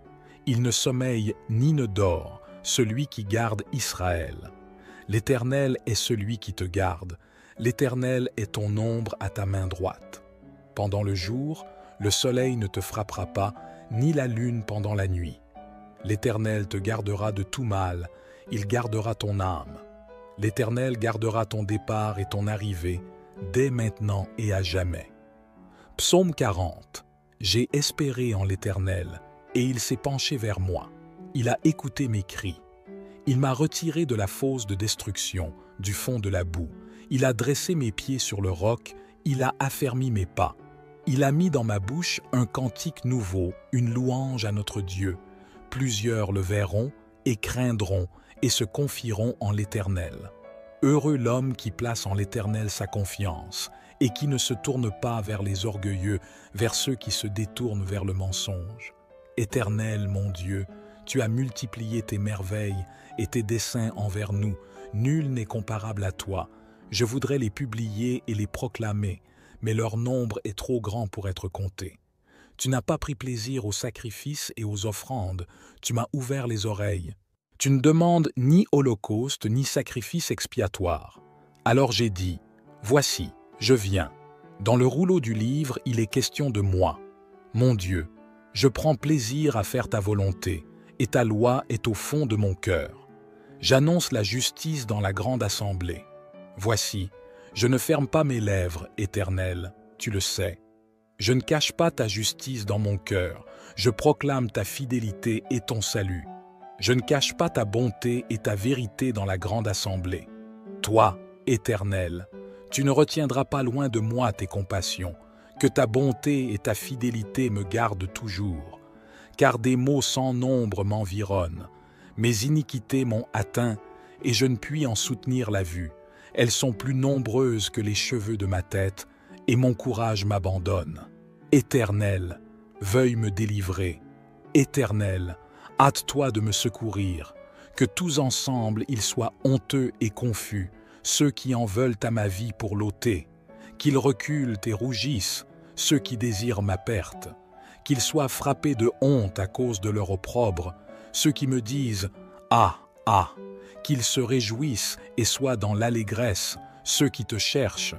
il ne sommeille ni ne dort, celui qui garde Israël. L'Éternel est celui qui te garde, l'Éternel est ton ombre à ta main droite. Pendant le jour, le soleil ne te frappera pas, ni la lune pendant la nuit. L'Éternel te gardera de tout mal, il gardera ton âme. L'Éternel gardera ton départ et ton arrivée, dès maintenant et à jamais. Psaume 40. J'ai espéré en l'Éternel, et il s'est penché vers moi. Il a écouté mes cris. Il m'a retiré de la fosse de destruction, du fond de la boue. Il a dressé mes pieds sur le roc, il a affermi mes pas. Il a mis dans ma bouche un cantique nouveau, une louange à notre Dieu. Plusieurs le verront et craindront et se confieront en l'Éternel. Heureux l'homme qui place en l'Éternel sa confiance et qui ne se tourne pas vers les orgueilleux, vers ceux qui se détournent vers le mensonge. Éternel, mon Dieu, tu as multiplié tes merveilles et tes desseins envers nous. Nul n'est comparable à toi. Je voudrais les publier et les proclamer, mais leur nombre est trop grand pour être compté. Tu n'as pas pris plaisir aux sacrifices et aux offrandes, tu m'as ouvert les oreilles. Tu ne demandes ni holocauste ni sacrifice expiatoire. Alors j'ai dit, voici, je viens. Dans le rouleau du livre, il est question de moi. Mon Dieu, je prends plaisir à faire ta volonté, et ta loi est au fond de mon cœur. J'annonce la justice dans la grande assemblée. Voici, je ne ferme pas mes lèvres, Éternel, tu le sais. Je ne cache pas ta justice dans mon cœur, je proclame ta fidélité et ton salut. Je ne cache pas ta bonté et ta vérité dans la grande assemblée. Toi, Éternel, tu ne retiendras pas loin de moi tes compassions, que ta bonté et ta fidélité me gardent toujours. Car des maux sans nombre m'environnent. Mes iniquités m'ont atteint et je ne puis en soutenir la vue. Elles sont plus nombreuses que les cheveux de ma tête et mon courage m'abandonne. Éternel, veuille me délivrer. Éternel, hâte-toi de me secourir. Que tous ensemble ils soient honteux et confus, ceux qui en veulent à ma vie pour l'ôter. Qu'ils reculent et rougissent, ceux qui désirent ma perte. Qu'ils soient frappés de honte à cause de leur opprobre, ceux qui me disent « Ah, ah !» Qu'ils se réjouissent et soient dans l'allégresse, ceux qui te cherchent.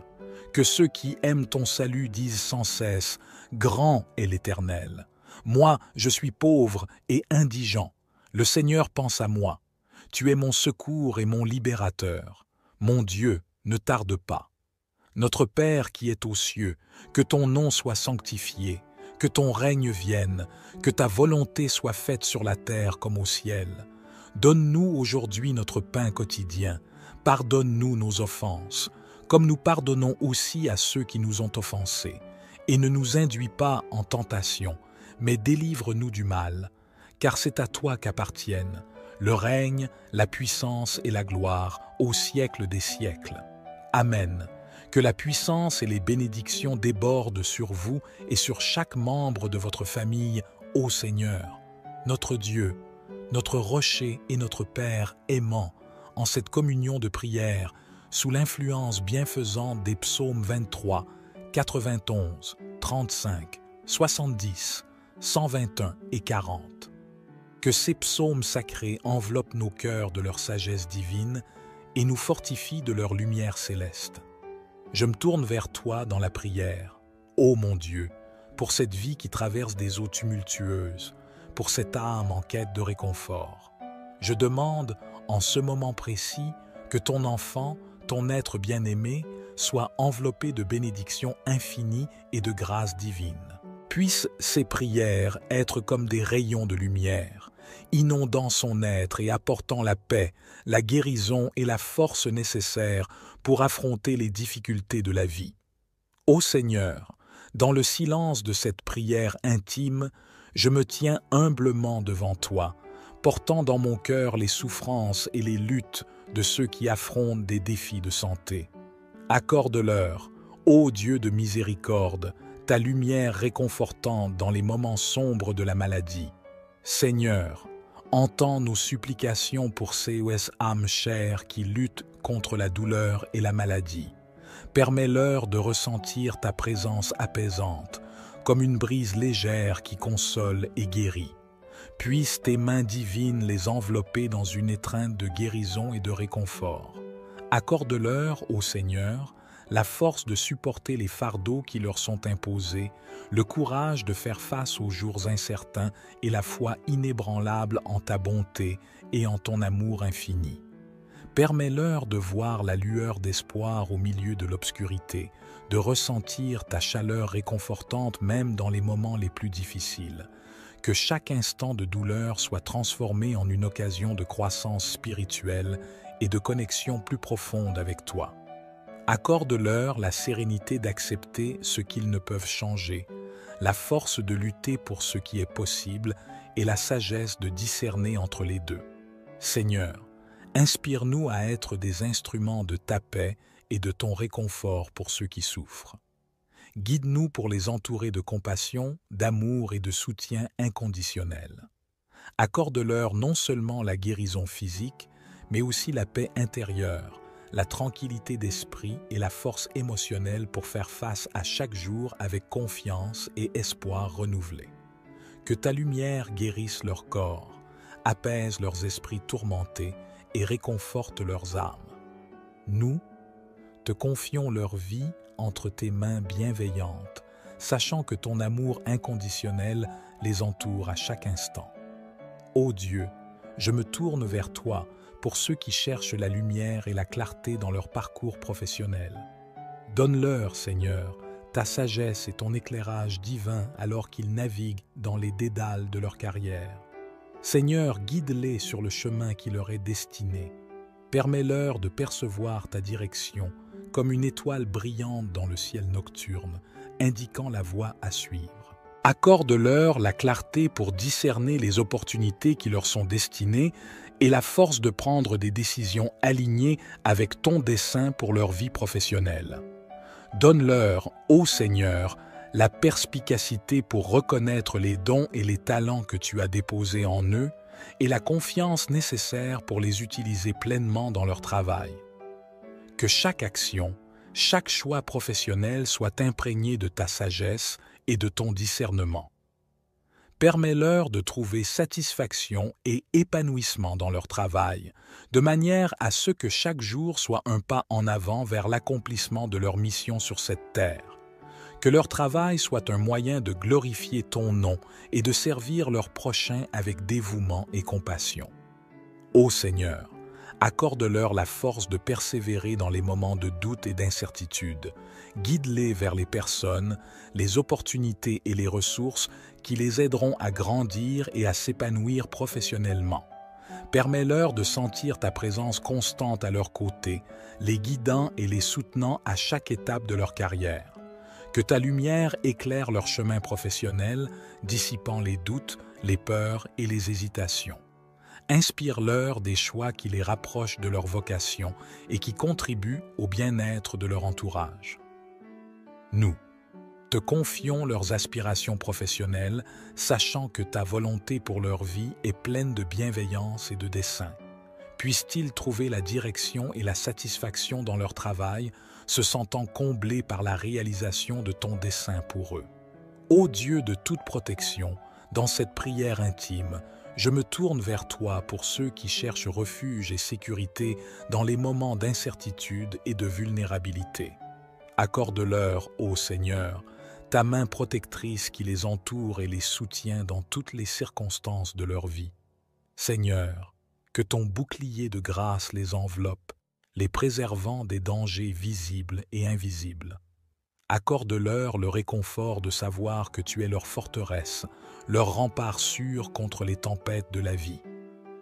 Que ceux qui aiment ton salut disent sans cesse « Grand est l'Éternel !» Moi, je suis pauvre et indigent. Le Seigneur pense à moi. Tu es mon secours et mon libérateur. Mon Dieu, ne tarde pas. Notre Père qui est aux cieux, que ton nom soit sanctifié, que ton règne vienne, que ta volonté soit faite sur la terre comme au ciel. Donne-nous aujourd'hui notre pain quotidien. Pardonne-nous nos offenses, comme nous pardonnons aussi à ceux qui nous ont offensés. Et ne nous induis pas en tentation, mais délivre-nous du mal, car c'est à toi qu'appartiennent le règne, la puissance et la gloire au siècle des siècles. Amen. Que la puissance et les bénédictions débordent sur vous et sur chaque membre de votre famille, ô Seigneur, notre Dieu, notre rocher et notre Père aimant, en cette communion de prière, sous l'influence bienfaisante des psaumes 23, 91, 35, 70, 121 et 40. Que ces psaumes sacrés enveloppent nos cœurs de leur sagesse divine et nous fortifient de leur lumière céleste. Je me tourne vers toi dans la prière, ô mon Dieu, pour cette vie qui traverse des eaux tumultueuses, pour cette âme en quête de réconfort. Je demande, en ce moment précis, que ton enfant, ton être bien-aimé, soit enveloppé de bénédictions infinies et de grâce divine. Puissent ces prières être comme des rayons de lumière, inondant son être et apportant la paix, la guérison et la force nécessaires pour affronter les difficultés de la vie. Ô Seigneur, dans le silence de cette prière intime, je me tiens humblement devant toi, portant dans mon cœur les souffrances et les luttes de ceux qui affrontent des défis de santé. Accorde-leur, ô Dieu de miséricorde, ta lumière réconfortante dans les moments sombres de la maladie. Seigneur, entends nos supplications pour ces âmes chères qui luttent contre la douleur et la maladie. Permets-leur de ressentir ta présence apaisante, comme une brise légère qui console et guérit. Puissent tes mains divines les envelopper dans une étreinte de guérison et de réconfort. Accorde-leur, ô Seigneur, la force de supporter les fardeaux qui leur sont imposés, le courage de faire face aux jours incertains et la foi inébranlable en ta bonté et en ton amour infini. Permets-leur de voir la lueur d'espoir au milieu de l'obscurité, de ressentir ta chaleur réconfortante même dans les moments les plus difficiles. Que chaque instant de douleur soit transformé en une occasion de croissance spirituelle et de connexion plus profonde avec toi. Accorde-leur la sérénité d'accepter ce qu'ils ne peuvent changer, la force de lutter pour ce qui est possible et la sagesse de discerner entre les deux. Seigneur, inspire-nous à être des instruments de ta paix et de ton réconfort pour ceux qui souffrent. Guide-nous pour les entourer de compassion, d'amour et de soutien inconditionnel. Accorde-leur non seulement la guérison physique, mais aussi la paix intérieure, la tranquillité d'esprit et la force émotionnelle pour faire face à chaque jour avec confiance et espoir renouvelé. Que ta lumière guérisse leur corps, apaise leurs esprits tourmentés et réconforte leurs âmes. Nous, te confions leur vie entre tes mains bienveillantes, sachant que ton amour inconditionnel les entoure à chaque instant. Ô Dieu, je me tourne vers toi pour ceux qui cherchent la lumière et la clarté dans leur parcours professionnel. Donne-leur, Seigneur, ta sagesse et ton éclairage divin alors qu'ils naviguent dans les dédales de leur carrière. Seigneur, guide-les sur le chemin qui leur est destiné. Permets-leur de percevoir ta direction comme une étoile brillante dans le ciel nocturne, indiquant la voie à suivre. Accorde-leur la clarté pour discerner les opportunités qui leur sont destinées et la force de prendre des décisions alignées avec ton dessein pour leur vie professionnelle. Donne-leur, ô Seigneur, la perspicacité pour reconnaître les dons et les talents que tu as déposés en eux et la confiance nécessaire pour les utiliser pleinement dans leur travail. Que chaque action, chaque choix professionnel soit imprégné de ta sagesse et de ton discernement. Permets-leur de trouver satisfaction et épanouissement dans leur travail, de manière à ce que chaque jour soit un pas en avant vers l'accomplissement de leur mission sur cette terre. Que leur travail soit un moyen de glorifier ton nom et de servir leurs prochains avec dévouement et compassion. Ô Seigneur, accorde-leur la force de persévérer dans les moments de doute et d'incertitude. Guide-les vers les personnes, les opportunités et les ressources qui les aideront à grandir et à s'épanouir professionnellement. Permets-leur de sentir ta présence constante à leur côté, les guidant et les soutenant à chaque étape de leur carrière. Que ta lumière éclaire leur chemin professionnel, dissipant les doutes, les peurs et les hésitations. Inspire-leur des choix qui les rapprochent de leur vocation et qui contribuent au bien-être de leur entourage. Nous, te confions leurs aspirations professionnelles, sachant que ta volonté pour leur vie est pleine de bienveillance et de dessein. Puissent-ils trouver la direction et la satisfaction dans leur travail, se sentant comblés par la réalisation de ton dessein pour eux. Ô Dieu de toute protection, dans cette prière intime, je me tourne vers toi pour ceux qui cherchent refuge et sécurité dans les moments d'incertitude et de vulnérabilité. Accorde-leur, ô Seigneur, ta main protectrice qui les entoure et les soutient dans toutes les circonstances de leur vie. Seigneur, que ton bouclier de grâce les enveloppe, les préservant des dangers visibles et invisibles. Accorde-leur le réconfort de savoir que tu es leur forteresse, leur rempart sûr contre les tempêtes de la vie.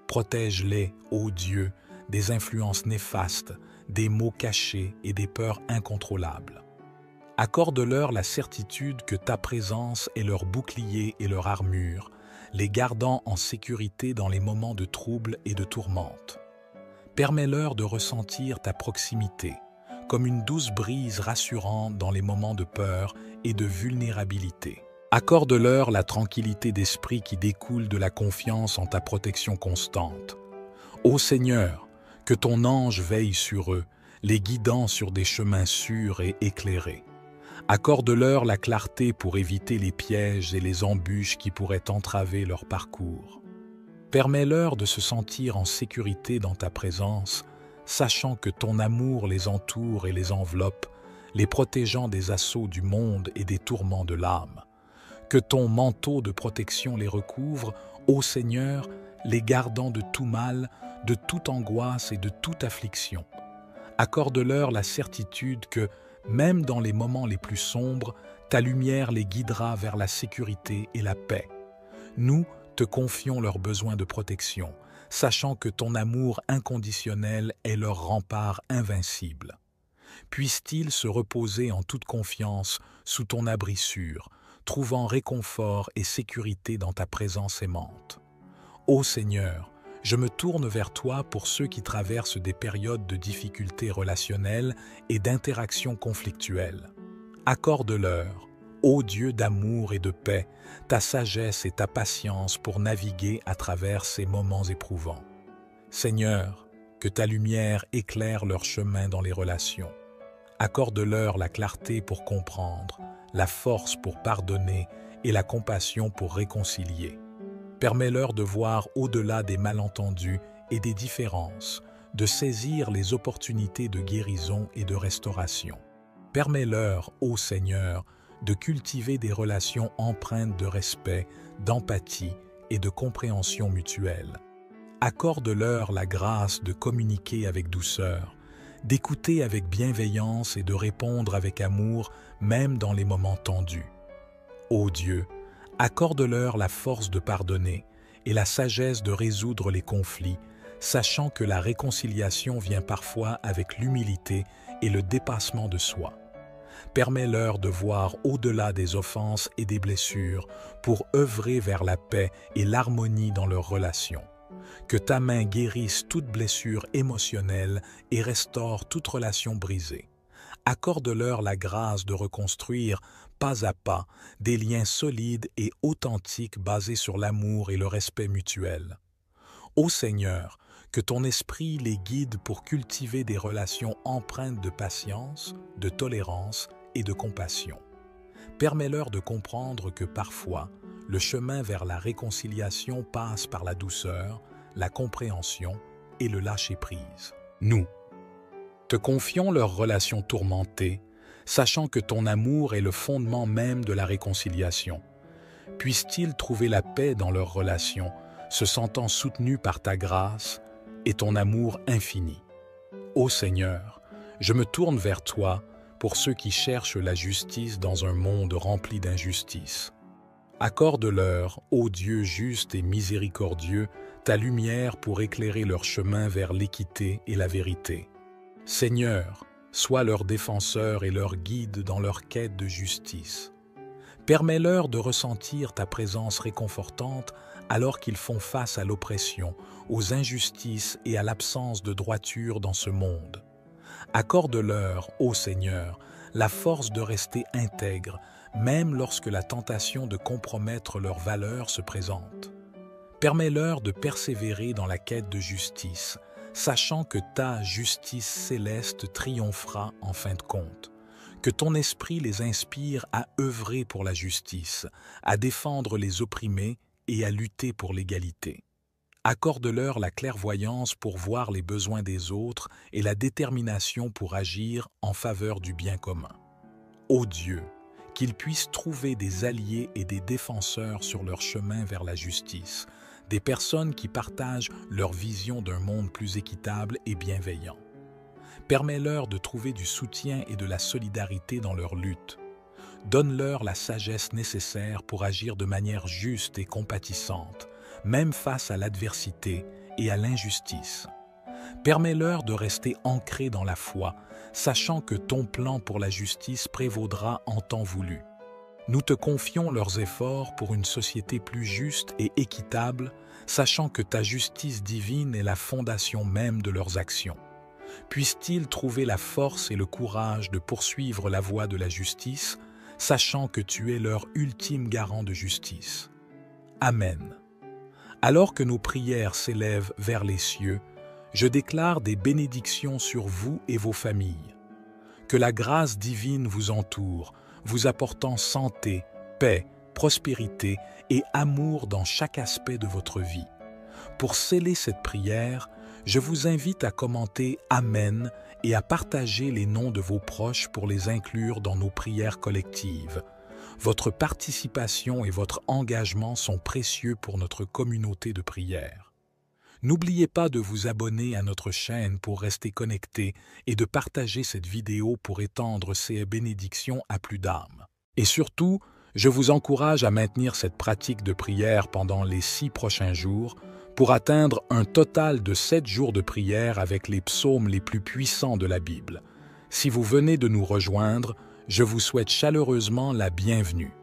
Protège-les, ô Dieu, des influences néfastes, des maux cachés et des peurs incontrôlables. Accorde-leur la certitude que ta présence est leur bouclier et leur armure, les gardant en sécurité dans les moments de trouble et de tourmente. Permets-leur de ressentir ta proximité, comme une douce brise rassurante dans les moments de peur et de vulnérabilité. Accorde-leur la tranquillité d'esprit qui découle de la confiance en ta protection constante. Ô Seigneur, que ton ange veille sur eux, les guidant sur des chemins sûrs et éclairés. Accorde-leur la clarté pour éviter les pièges et les embûches qui pourraient entraver leur parcours. Permets-leur de se sentir en sécurité dans ta présence, sachant que ton amour les entoure et les enveloppe, les protégeant des assauts du monde et des tourments de l'âme. Que ton manteau de protection les recouvre, ô Seigneur, les gardant de tout mal, de toute angoisse et de toute affliction. Accorde-leur la certitude que, même dans les moments les plus sombres, ta lumière les guidera vers la sécurité et la paix. Nous te confions leurs besoins de protection, sachant que ton amour inconditionnel est leur rempart invincible. Puissent-ils se reposer en toute confiance sous ton abri sûr, trouvant réconfort et sécurité dans ta présence aimante. Ô Seigneur, je me tourne vers toi pour ceux qui traversent des périodes de difficultés relationnelles et d'interactions conflictuelles. Accorde-leur, ô Dieu d'amour et de paix, ta sagesse et ta patience pour naviguer à travers ces moments éprouvants. Seigneur, que ta lumière éclaire leur chemin dans les relations. Accorde-leur la clarté pour comprendre, la force pour pardonner et la compassion pour réconcilier. Permets-leur de voir au-delà des malentendus et des différences, de saisir les opportunités de guérison et de restauration. Permets-leur, ô Seigneur, de cultiver des relations empreintes de respect, d'empathie et de compréhension mutuelle. Accorde-leur la grâce de communiquer avec douceur, d'écouter avec bienveillance et de répondre avec amour, même dans les moments tendus. Ô Dieu, accorde-leur la force de pardonner et la sagesse de résoudre les conflits, sachant que la réconciliation vient parfois avec l'humilité et le dépassement de soi. Permets-leur de voir au-delà des offenses et des blessures pour œuvrer vers la paix et l'harmonie dans leurs relations. Que ta main guérisse toute blessure émotionnelle et restaure toute relation brisée. Accorde-leur la grâce de reconstruire, pas à pas, des liens solides et authentiques basés sur l'amour et le respect mutuel. Ô Seigneur, que ton esprit les guide pour cultiver des relations empreintes de patience, de tolérance et de compassion. Permets-leur de comprendre que parfois, le chemin vers la réconciliation passe par la douceur, la compréhension et le lâcher-prise. Nous te confions leurs relations tourmentées, sachant que ton amour est le fondement même de la réconciliation. Puissent-ils trouver la paix dans leurs relations, se sentant soutenus par ta grâce et ton amour infini. Ô Seigneur, je me tourne vers toi pour ceux qui cherchent la justice dans un monde rempli d'injustice. Accorde-leur, ô Dieu juste et miséricordieux, ta lumière pour éclairer leur chemin vers l'équité et la vérité. Seigneur, sois leur défenseur et leur guide dans leur quête de justice. Permets-leur de ressentir ta présence réconfortante alors qu'ils font face à l'oppression, aux injustices et à l'absence de droiture dans ce monde. Accorde-leur, ô Seigneur, la force de rester intègres, même lorsque la tentation de compromettre leurs valeurs se présente. Permets-leur de persévérer dans la quête de justice, sachant que ta justice céleste triomphera en fin de compte, que ton esprit les inspire à œuvrer pour la justice, à défendre les opprimés et à lutter pour l'égalité. Accorde-leur la clairvoyance pour voir les besoins des autres et la détermination pour agir en faveur du bien commun. Ô Dieu, qu'ils puissent trouver des alliés et des défenseurs sur leur chemin vers la justice, des personnes qui partagent leur vision d'un monde plus équitable et bienveillant. Permets-leur de trouver du soutien et de la solidarité dans leur lutte. Donne-leur la sagesse nécessaire pour agir de manière juste et compatissante, même face à l'adversité et à l'injustice. Permets-leur de rester ancrés dans la foi, sachant que ton plan pour la justice prévaudra en temps voulu. Nous te confions leurs efforts pour une société plus juste et équitable, sachant que ta justice divine est la fondation même de leurs actions. Puissent-ils trouver la force et le courage de poursuivre la voie de la justice, sachant que tu es leur ultime garant de justice. Amen. Alors que nos prières s'élèvent vers les cieux, je déclare des bénédictions sur vous et vos familles. Que la grâce divine vous entoure, vous apportant santé, paix, prospérité et amour dans chaque aspect de votre vie. Pour sceller cette prière, je vous invite à commenter « Amen » et à partager les noms de vos proches pour les inclure dans nos prières collectives. Votre participation et votre engagement sont précieux pour notre communauté de prière. N'oubliez pas de vous abonner à notre chaîne pour rester connecté et de partager cette vidéo pour étendre ces bénédictions à plus d'âmes. Et surtout, je vous encourage à maintenir cette pratique de prière pendant les 6 prochains jours pour atteindre un total de 7 jours de prière avec les psaumes les plus puissants de la Bible. Si vous venez de nous rejoindre, je vous souhaite chaleureusement la bienvenue.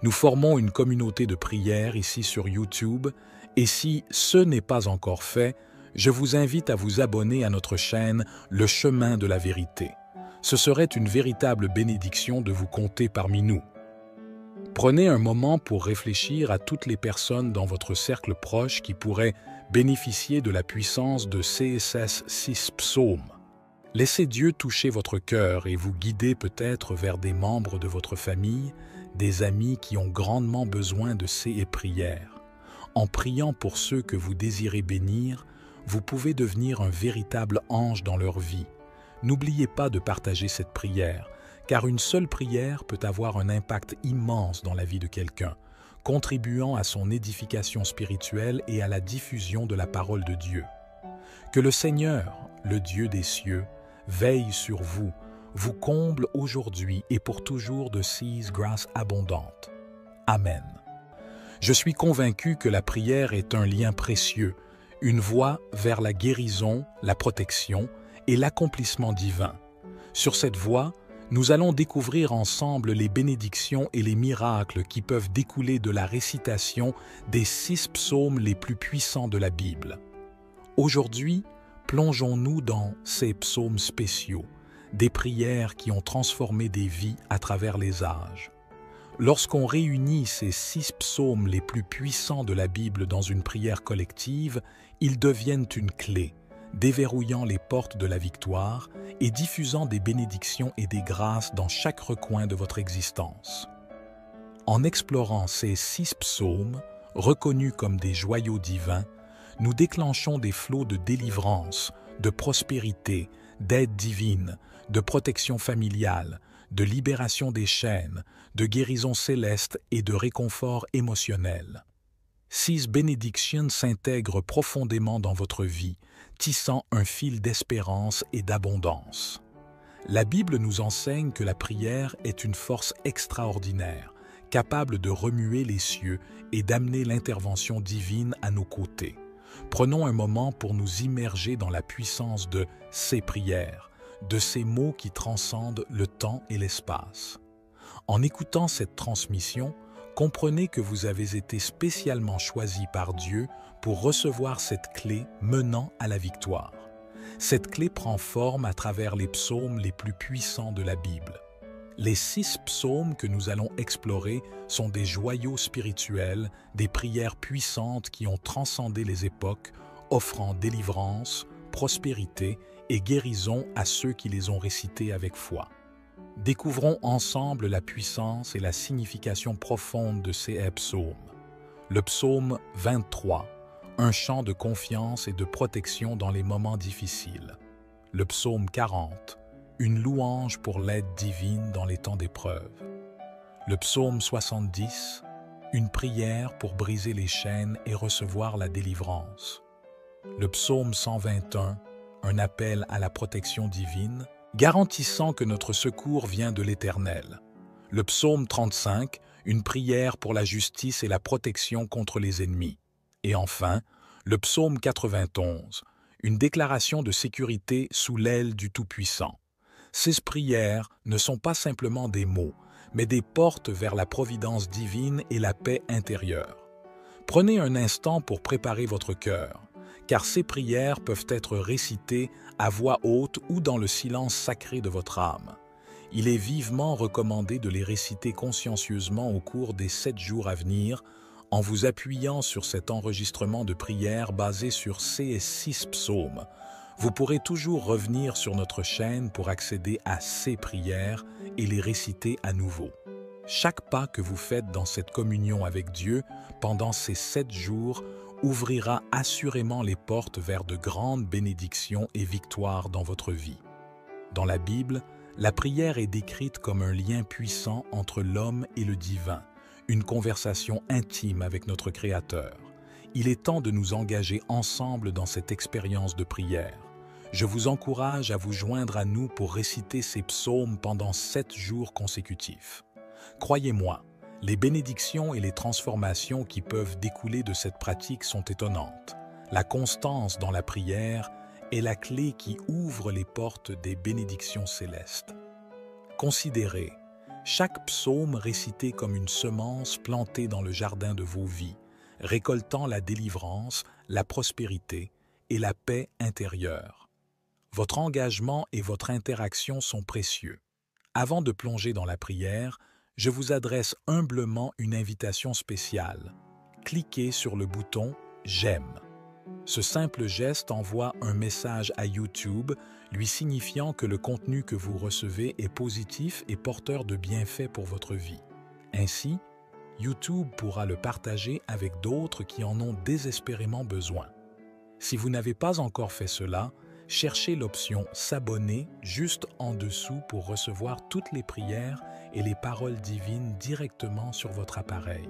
Nous formons une communauté de prière ici sur YouTube et si ce n'est pas encore fait, je vous invite à vous abonner à notre chaîne Le Chemin de la Vérité. Ce serait une véritable bénédiction de vous compter parmi nous. Prenez un moment pour réfléchir à toutes les personnes dans votre cercle proche qui pourraient bénéficier de la puissance de CSS 6 psaumes. Laissez Dieu toucher votre cœur et vous guider peut-être vers des membres de votre famille, des amis qui ont grandement besoin de ces prières. En priant pour ceux que vous désirez bénir, vous pouvez devenir un véritable ange dans leur vie. N'oubliez pas de partager cette prière, car une seule prière peut avoir un impact immense dans la vie de quelqu'un, contribuant à son édification spirituelle et à la diffusion de la parole de Dieu. Que le Seigneur, le Dieu des cieux, veille sur vous, vous comble aujourd'hui et pour toujours de ses grâces abondantes. Amen. Je suis convaincu que la prière est un lien précieux, une voie vers la guérison, la protection et l'accomplissement divin. Sur cette voie, nous allons découvrir ensemble les bénédictions et les miracles qui peuvent découler de la récitation des 6 psaumes les plus puissants de la Bible. Aujourd'hui, plongeons-nous dans ces psaumes spéciaux, des prières qui ont transformé des vies à travers les âges. Lorsqu'on réunit ces 6 psaumes les plus puissants de la Bible dans une prière collective, ils deviennent une clé, déverrouillant les portes de la victoire et diffusant des bénédictions et des grâces dans chaque recoin de votre existence. En explorant ces 6 psaumes, reconnus comme des joyaux divins, nous déclenchons des flots de délivrance, de prospérité, d'aide divine, de protection familiale, de libération des chaînes, de guérison céleste et de réconfort émotionnel. 6 bénédictions s'intègrent profondément dans votre vie, tissant un fil d'espérance et d'abondance. La Bible nous enseigne que la prière est une force extraordinaire, capable de remuer les cieux et d'amener l'intervention divine à nos côtés. Prenons un moment pour nous immerger dans la puissance de ces prières, de ces mots qui transcendent le temps et l'espace. En écoutant cette transmission, comprenez que vous avez été spécialement choisi par Dieu pour recevoir cette clé menant à la victoire. Cette clé prend forme à travers les psaumes les plus puissants de la Bible. Les 6 psaumes que nous allons explorer sont des joyaux spirituels, des prières puissantes qui ont transcendé les époques, offrant délivrance, prospérité et guérison à ceux qui les ont récités avec foi. Découvrons ensemble la puissance et la signification profonde de ces psaumes. Le psaume 23, un chant de confiance et de protection dans les moments difficiles. Le psaume 40, une louange pour l'aide divine dans les temps d'épreuve. Le psaume 70, une prière pour briser les chaînes et recevoir la délivrance. Le psaume 121, un appel à la protection divine, garantissant que notre secours vient de l'Éternel. Le psaume 35, une prière pour la justice et la protection contre les ennemis. Et enfin, le psaume 91, une déclaration de sécurité sous l'aile du Tout-Puissant. Ces prières ne sont pas simplement des mots, mais des portes vers la providence divine et la paix intérieure. Prenez un instant pour préparer votre cœur, car ces prières peuvent être récitées à voix haute ou dans le silence sacré de votre âme. Il est vivement recommandé de les réciter consciencieusement au cours des 7 jours à venir, en vous appuyant sur cet enregistrement de prières basé sur ces 6 psaumes. Vous pourrez toujours revenir sur notre chaîne pour accéder à ces prières et les réciter à nouveau. Chaque pas que vous faites dans cette communion avec Dieu pendant ces 7 jours ouvrira assurément les portes vers de grandes bénédictions et victoires dans votre vie. Dans la Bible, la prière est décrite comme un lien puissant entre l'homme et le divin, une conversation intime avec notre Créateur. Il est temps de nous engager ensemble dans cette expérience de prière. Je vous encourage à vous joindre à nous pour réciter ces psaumes pendant 7 jours consécutifs. Croyez-moi, les bénédictions et les transformations qui peuvent découler de cette pratique sont étonnantes. La constance dans la prière est la clé qui ouvre les portes des bénédictions célestes. Considérez chaque psaume récité comme une semence plantée dans le jardin de vos vies, récoltant la délivrance, la prospérité et la paix intérieure. Votre engagement et votre interaction sont précieux. Avant de plonger dans la prière, je vous adresse humblement une invitation spéciale. Cliquez sur le bouton « J'aime ». Ce simple geste envoie un message à YouTube lui signifiant que le contenu que vous recevez est positif et porteur de bienfaits pour votre vie. Ainsi, YouTube pourra le partager avec d'autres qui en ont désespérément besoin. Si vous n'avez pas encore fait cela, cherchez l'option « S'abonner » juste en dessous pour recevoir toutes les prières et les paroles divines directement sur votre appareil.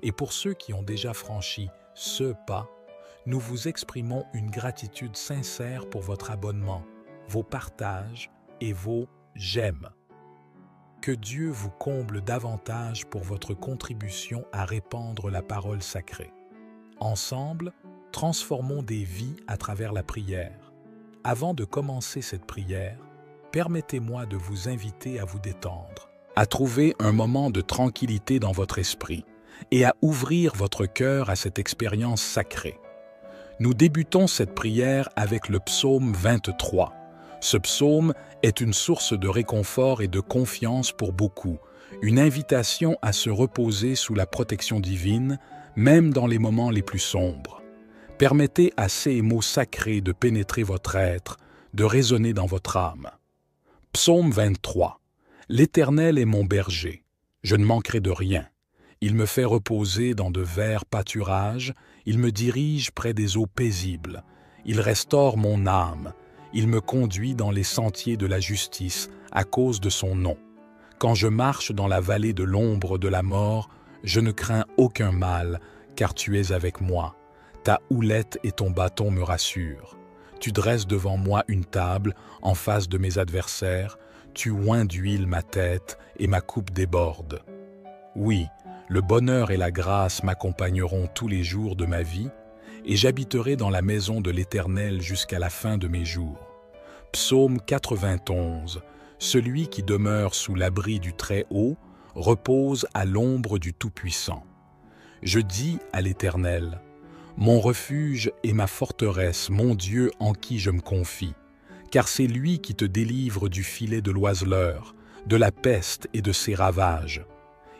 Et pour ceux qui ont déjà franchi ce pas, nous vous exprimons une gratitude sincère pour votre abonnement, vos partages et vos « j'aime ». Que Dieu vous comble davantage pour votre contribution à répandre la parole sacrée. Ensemble, transformons des vies à travers la prière. Avant de commencer cette prière, permettez-moi de vous inviter à vous détendre, à trouver un moment de tranquillité dans votre esprit et à ouvrir votre cœur à cette expérience sacrée. Nous débutons cette prière avec le psaume 23. Ce psaume est une source de réconfort et de confiance pour beaucoup, une invitation à se reposer sous la protection divine, même dans les moments les plus sombres. Permettez à ces mots sacrés de pénétrer votre être, de résonner dans votre âme. Psaume 23. L'Éternel est mon berger, je ne manquerai de rien. Il me fait reposer dans de verts pâturages, il me dirige près des eaux paisibles, il restaure mon âme, il me conduit dans les sentiers de la justice à cause de son nom. Quand je marche dans la vallée de l'ombre de la mort, je ne crains aucun mal, car tu es avec moi. Ta houlette et ton bâton me rassurent. Tu dresses devant moi une table en face de mes adversaires, tu oins d'huile ma tête et ma coupe déborde. Oui, le bonheur et la grâce m'accompagneront tous les jours de ma vie, et j'habiterai dans la maison de l'Éternel jusqu'à la fin de mes jours. Psaume 91. Celui qui demeure sous l'abri du Très-Haut repose à l'ombre du Tout-Puissant. Je dis à l'Éternel, mon refuge et ma forteresse, mon Dieu en qui je me confie, car c'est lui qui te délivre du filet de l'oiseleur, de la peste et de ses ravages.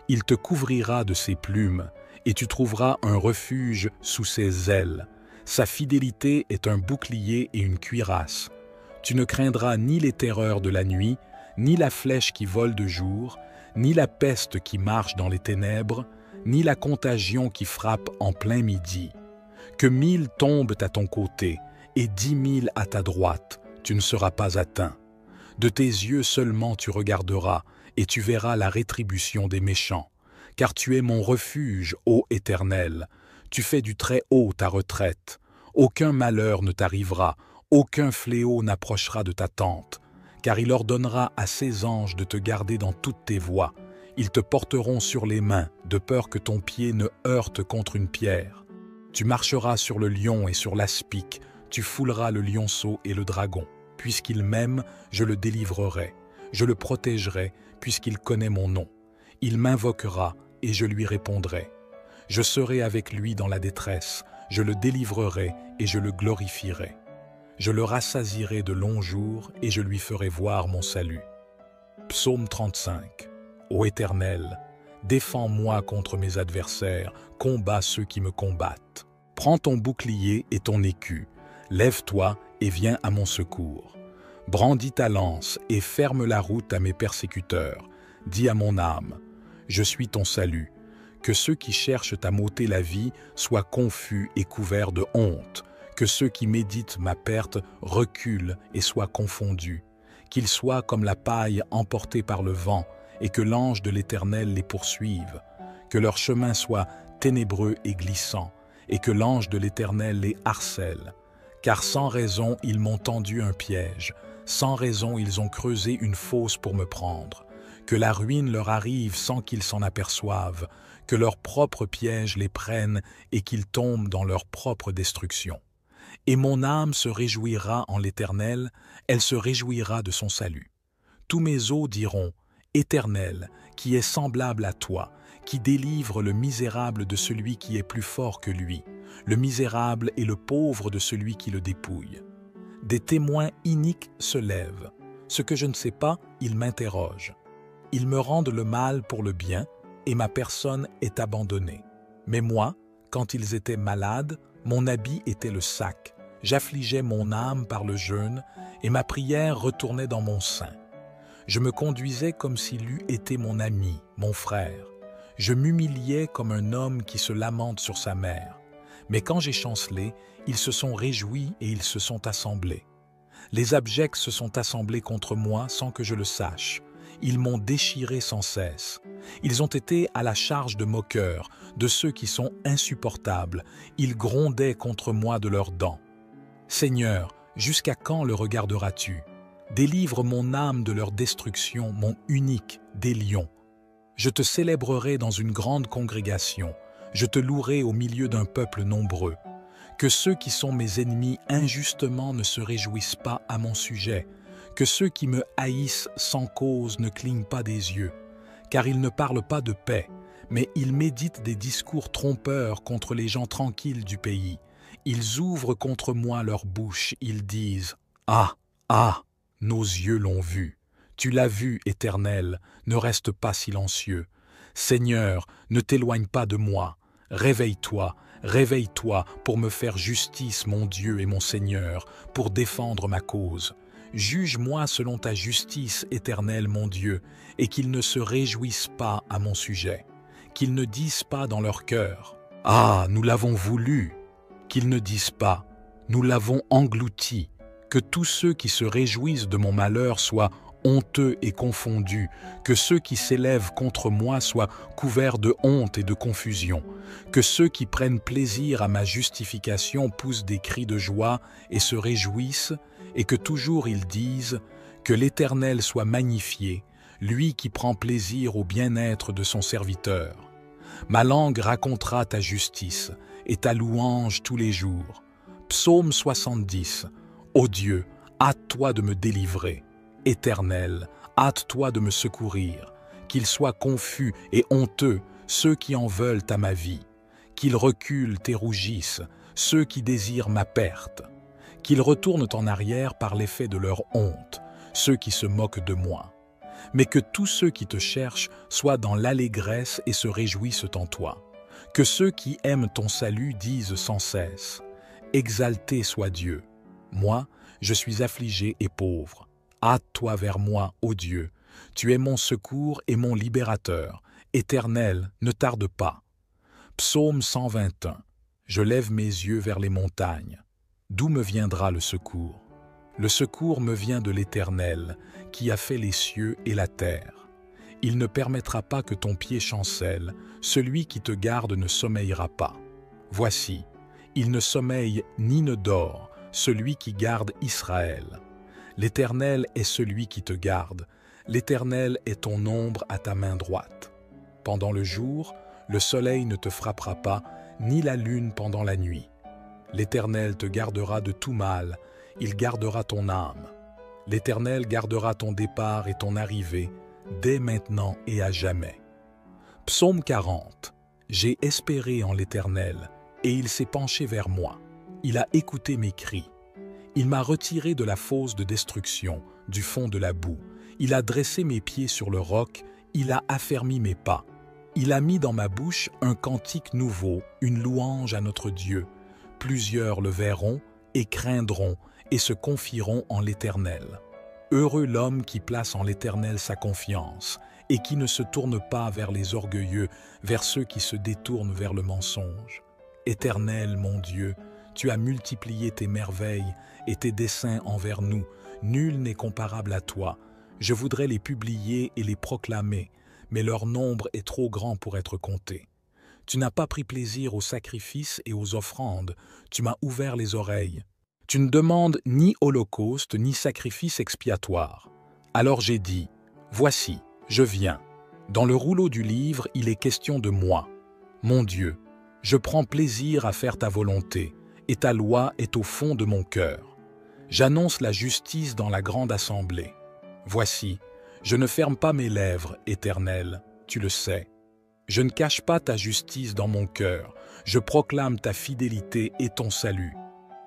Il te couvrira de ses plumes, et tu trouveras un refuge sous ses ailes. Sa fidélité est un bouclier et une cuirasse. Tu ne craindras ni les terreurs de la nuit, ni la flèche qui vole de jour, ni la peste qui marche dans les ténèbres, ni la contagion qui frappe en plein midi. Que 1000 tombent à ton côté et 10 000 à ta droite, tu ne seras pas atteint. De tes yeux seulement tu regarderas et tu verras la rétribution des méchants. Car tu es mon refuge, ô Éternel. Tu fais du Très-Haut ta retraite. Aucun malheur ne t'arrivera, aucun fléau n'approchera de ta tente. Car il ordonnera à ses anges de te garder dans toutes tes voies. Ils te porteront sur les mains, de peur que ton pied ne heurte contre une pierre. Tu marcheras sur le lion et sur l'aspic, tu fouleras le lionceau et le dragon. Puisqu'il m'aime, je le délivrerai. Je le protégerai, puisqu'il connaît mon nom. Il m'invoquera, et je lui répondrai. Je serai avec lui dans la détresse, je le délivrerai et je le glorifierai. Je le rassasierai de longs jours et je lui ferai voir mon salut. Psaume 35. Ô Éternel, défends-moi contre mes adversaires, combats ceux qui me combattent. Prends ton bouclier et ton écu, lève-toi et viens à mon secours. Brandis ta lance et ferme la route à mes persécuteurs. Dis à mon âme, je suis ton salut. Que ceux qui cherchent à m'ôter la vie soient confus et couverts de honte. Que ceux qui méditent ma perte reculent et soient confondus. Qu'ils soient comme la paille emportée par le vent, et que l'ange de l'Éternel les poursuive, que leur chemin soit ténébreux et glissant, et que l'ange de l'Éternel les harcèle. Car sans raison ils m'ont tendu un piège, sans raison ils ont creusé une fosse pour me prendre. Que la ruine leur arrive sans qu'ils s'en aperçoivent, que leur propre piège les prenne et qu'ils tombent dans leur propre destruction. Et mon âme se réjouira en l'Éternel, elle se réjouira de son salut. Tous mes os diront, Éternel, qui est semblable à toi, qui délivre le misérable de celui qui est plus fort que lui, le misérable et le pauvre de celui qui le dépouille. Des témoins iniques se lèvent. Ce que je ne sais pas, ils m'interrogent. Ils me rendent le mal pour le bien, et ma personne est abandonnée. Mais moi, quand ils étaient malades, mon habit était le sac. J'affligeais mon âme par le jeûne, et ma prière retournait dans mon sein. Je me conduisais comme s'il eût été mon ami, mon frère. Je m'humiliais comme un homme qui se lamente sur sa mère. Mais quand j'ai chancelé, ils se sont réjouis et ils se sont assemblés. Les abjects se sont assemblés contre moi sans que je le sache. Ils m'ont déchiré sans cesse. Ils ont été à la charge de moqueurs, de ceux qui sont insupportables. Ils grondaient contre moi de leurs dents. Seigneur, jusqu'à quand le regarderas-tu? Délivre mon âme de leur destruction, mon unique des lions. Je te célébrerai dans une grande congrégation. Je te louerai au milieu d'un peuple nombreux. Que ceux qui sont mes ennemis injustement ne se réjouissent pas à mon sujet. Que ceux qui me haïssent sans cause ne clignent pas des yeux. Car ils ne parlent pas de paix, mais ils méditent des discours trompeurs contre les gens tranquilles du pays. Ils ouvrent contre moi leur bouche, ils disent « Ah, ah, nos yeux l'ont vu. Tu l'as vu, Éternel, ne reste pas silencieux. Seigneur, ne t'éloigne pas de moi. Réveille-toi, réveille-toi pour me faire justice, mon Dieu et mon Seigneur, pour défendre ma cause. Juge-moi selon ta justice, Éternel, mon Dieu, et qu'ils ne se réjouissent pas à mon sujet. Qu'ils ne disent pas dans leur cœur « Ah, nous l'avons voulu !» Qu'ils ne disent pas « Nous l'avons englouti !» Que tous ceux qui se réjouissent de mon malheur soient honteux et confondus, que ceux qui s'élèvent contre moi soient couverts de honte et de confusion, que ceux qui prennent plaisir à ma justification poussent des cris de joie et se réjouissent, et que toujours ils disent « Que l'Éternel soit magnifié, lui qui prend plaisir au bien-être de son serviteur. » Ma langue racontera ta justice et ta louange tous les jours. Psaume 70. Ô Dieu, hâte-toi de me délivrer. Éternel, hâte-toi de me secourir. Qu'ils soient confus et honteux, ceux qui en veulent à ma vie. Qu'ils reculent et rougissent, ceux qui désirent ma perte. Qu'ils retournent en arrière par l'effet de leur honte, ceux qui se moquent de moi. Mais que tous ceux qui te cherchent soient dans l'allégresse et se réjouissent en toi. Que ceux qui aiment ton salut disent sans cesse Exalté soit Dieu. Moi, je suis affligé et pauvre. Hâte-toi vers moi, ô Dieu. Tu es mon secours et mon libérateur. Éternel, ne tarde pas. Psaume 121. Je lève mes yeux vers les montagnes. D'où me viendra le secours? Le secours me vient de l'Éternel, qui a fait les cieux et la terre. Il ne permettra pas que ton pied chancelle, celui qui te garde ne sommeillera pas. Voici, il ne sommeille ni ne dort, celui qui garde Israël. L'Éternel est celui qui te garde, l'Éternel est ton ombre à ta main droite. Pendant le jour, le soleil ne te frappera pas, ni la lune pendant la nuit. L'Éternel te gardera de tout mal, il gardera ton âme. L'Éternel gardera ton départ et ton arrivée, dès maintenant et à jamais. Psaume 40. J'ai espéré en l'Éternel, et il s'est penché vers moi. Il a écouté mes cris. Il m'a retiré de la fosse de destruction, du fond de la boue. Il a dressé mes pieds sur le roc, il a affermi mes pas. Il a mis dans ma bouche un cantique nouveau, une louange à notre Dieu. Plusieurs le verront et craindront et se confieront en l'Éternel. Heureux l'homme qui place en l'Éternel sa confiance et qui ne se tourne pas vers les orgueilleux, vers ceux qui se détournent vers le mensonge. Éternel, mon Dieu, tu as multiplié tes merveilles et tes desseins envers nous. Nul n'est comparable à toi. Je voudrais les publier et les proclamer, mais leur nombre est trop grand pour être compté. Tu n'as pas pris plaisir aux sacrifices et aux offrandes, tu m'as ouvert les oreilles. Tu ne demandes ni holocauste ni sacrifice expiatoire. Alors j'ai dit, voici, je viens. Dans le rouleau du livre, il est question de moi. Mon Dieu, je prends plaisir à faire ta volonté, et ta loi est au fond de mon cœur. J'annonce la justice dans la grande assemblée. Voici, je ne ferme pas mes lèvres, Éternel, tu le sais. Je ne cache pas ta justice dans mon cœur, je proclame ta fidélité et ton salut.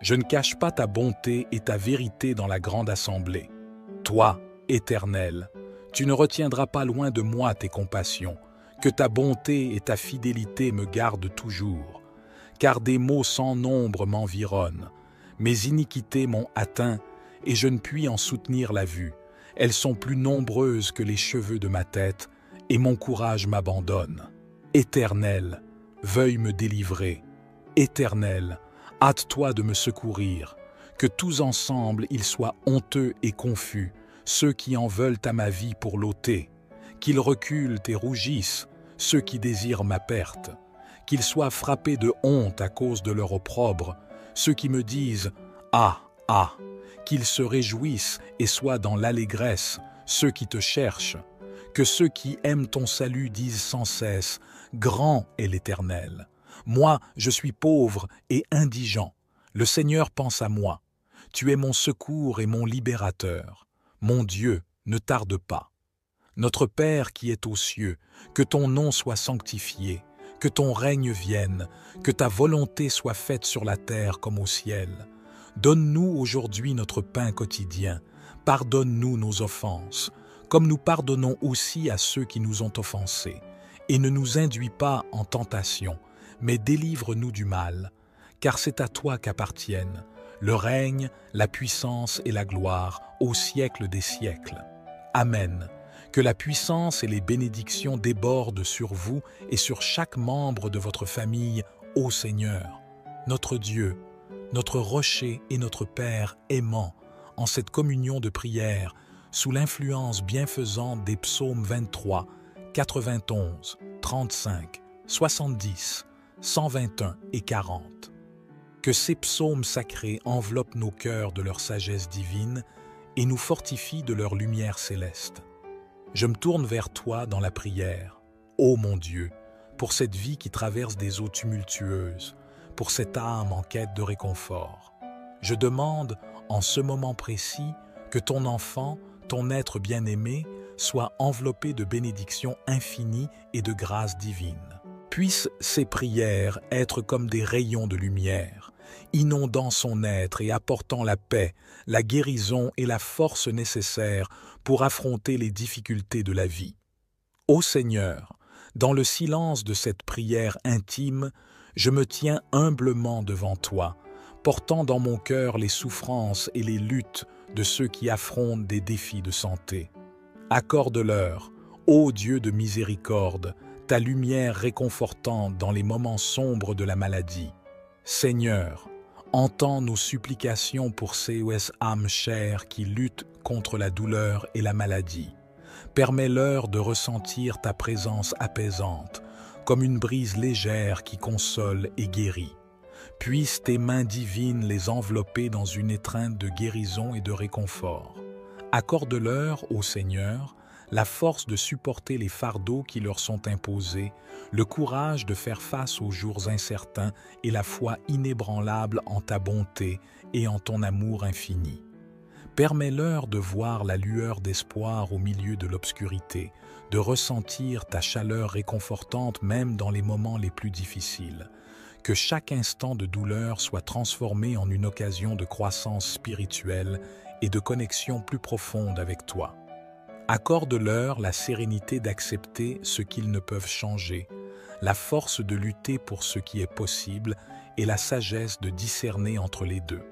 Je ne cache pas ta bonté et ta vérité dans la grande assemblée. Toi, Éternel, tu ne retiendras pas loin de moi tes compassions, que ta bonté et ta fidélité me gardent toujours. Car des maux sans nombre m'environnent, mes iniquités m'ont atteint et je ne puis en soutenir la vue. Elles sont plus nombreuses que les cheveux de ma tête et mon courage m'abandonne. Éternel, veuille me délivrer. Éternel, hâte-toi de me secourir, que tous ensemble ils soient honteux et confus, ceux qui en veulent à ma vie pour l'ôter, qu'ils reculent et rougissent, ceux qui désirent ma perte, qu'ils soient frappés de honte à cause de leur opprobre, ceux qui me disent « Ah, ah !» qu'ils se réjouissent et soient dans l'allégresse, ceux qui te cherchent, que ceux qui aiment ton salut disent sans cesse « Grand est l'Éternel !» Moi, je suis pauvre et indigent. Le Seigneur pense à moi. Tu es mon secours et mon libérateur. Mon Dieu, ne tarde pas. Notre Père qui est aux cieux, que ton nom soit sanctifié, que ton règne vienne, que ta volonté soit faite sur la terre comme au ciel. Donne-nous aujourd'hui notre pain quotidien. Pardonne-nous nos offenses, comme nous pardonnons aussi à ceux qui nous ont offensés. Et ne nous induis pas en tentation, mais délivre-nous du mal, car c'est à toi qu'appartiennent le règne, la puissance et la gloire au siècle des siècles. Amen. Que la puissance et les bénédictions débordent sur vous et sur chaque membre de votre famille, ô Seigneur, notre Dieu, notre rocher et notre Père aimant, en cette communion de prière, sous l'influence bienfaisante des psaumes 23, 91, 35, 70, 121 et 40. Que ces psaumes sacrés enveloppent nos cœurs de leur sagesse divine et nous fortifient de leur lumière céleste. Je me tourne vers toi dans la prière, ô mon Dieu, pour cette vie qui traverse des eaux tumultueuses, pour cette âme en quête de réconfort. Je demande, en ce moment précis, que ton enfant, ton être bien-aimé, soit enveloppé de bénédictions infinies et de grâces divines. Puissent ces prières être comme des rayons de lumière, inondant son être et apportant la paix, la guérison et la force nécessaires pour affronter les difficultés de la vie. Ô Seigneur, dans le silence de cette prière intime, je me tiens humblement devant toi portant dans mon cœur les souffrances et les luttes de ceux qui affrontent des défis de santé. Accorde-leur, ô Dieu de miséricorde, ta lumière réconfortante dans les moments sombres de la maladie. Seigneur, entends nos supplications pour ces âmes chères qui luttent contre la douleur et la maladie. Permets-leur de ressentir ta présence apaisante, comme une brise légère qui console et guérit. Puissent tes mains divines les envelopper dans une étreinte de guérison et de réconfort. Accorde-leur, ô Seigneur, la force de supporter les fardeaux qui leur sont imposés, le courage de faire face aux jours incertains et la foi inébranlable en ta bonté et en ton amour infini. Permets-leur de voir la lueur d'espoir au milieu de l'obscurité, de ressentir ta chaleur réconfortante même dans les moments les plus difficiles. Que chaque instant de douleur soit transformé en une occasion de croissance spirituelle et de connexion plus profonde avec toi. Accorde-leur la sérénité d'accepter ce qu'ils ne peuvent changer, la force de lutter pour ce qui est possible et la sagesse de discerner entre les deux.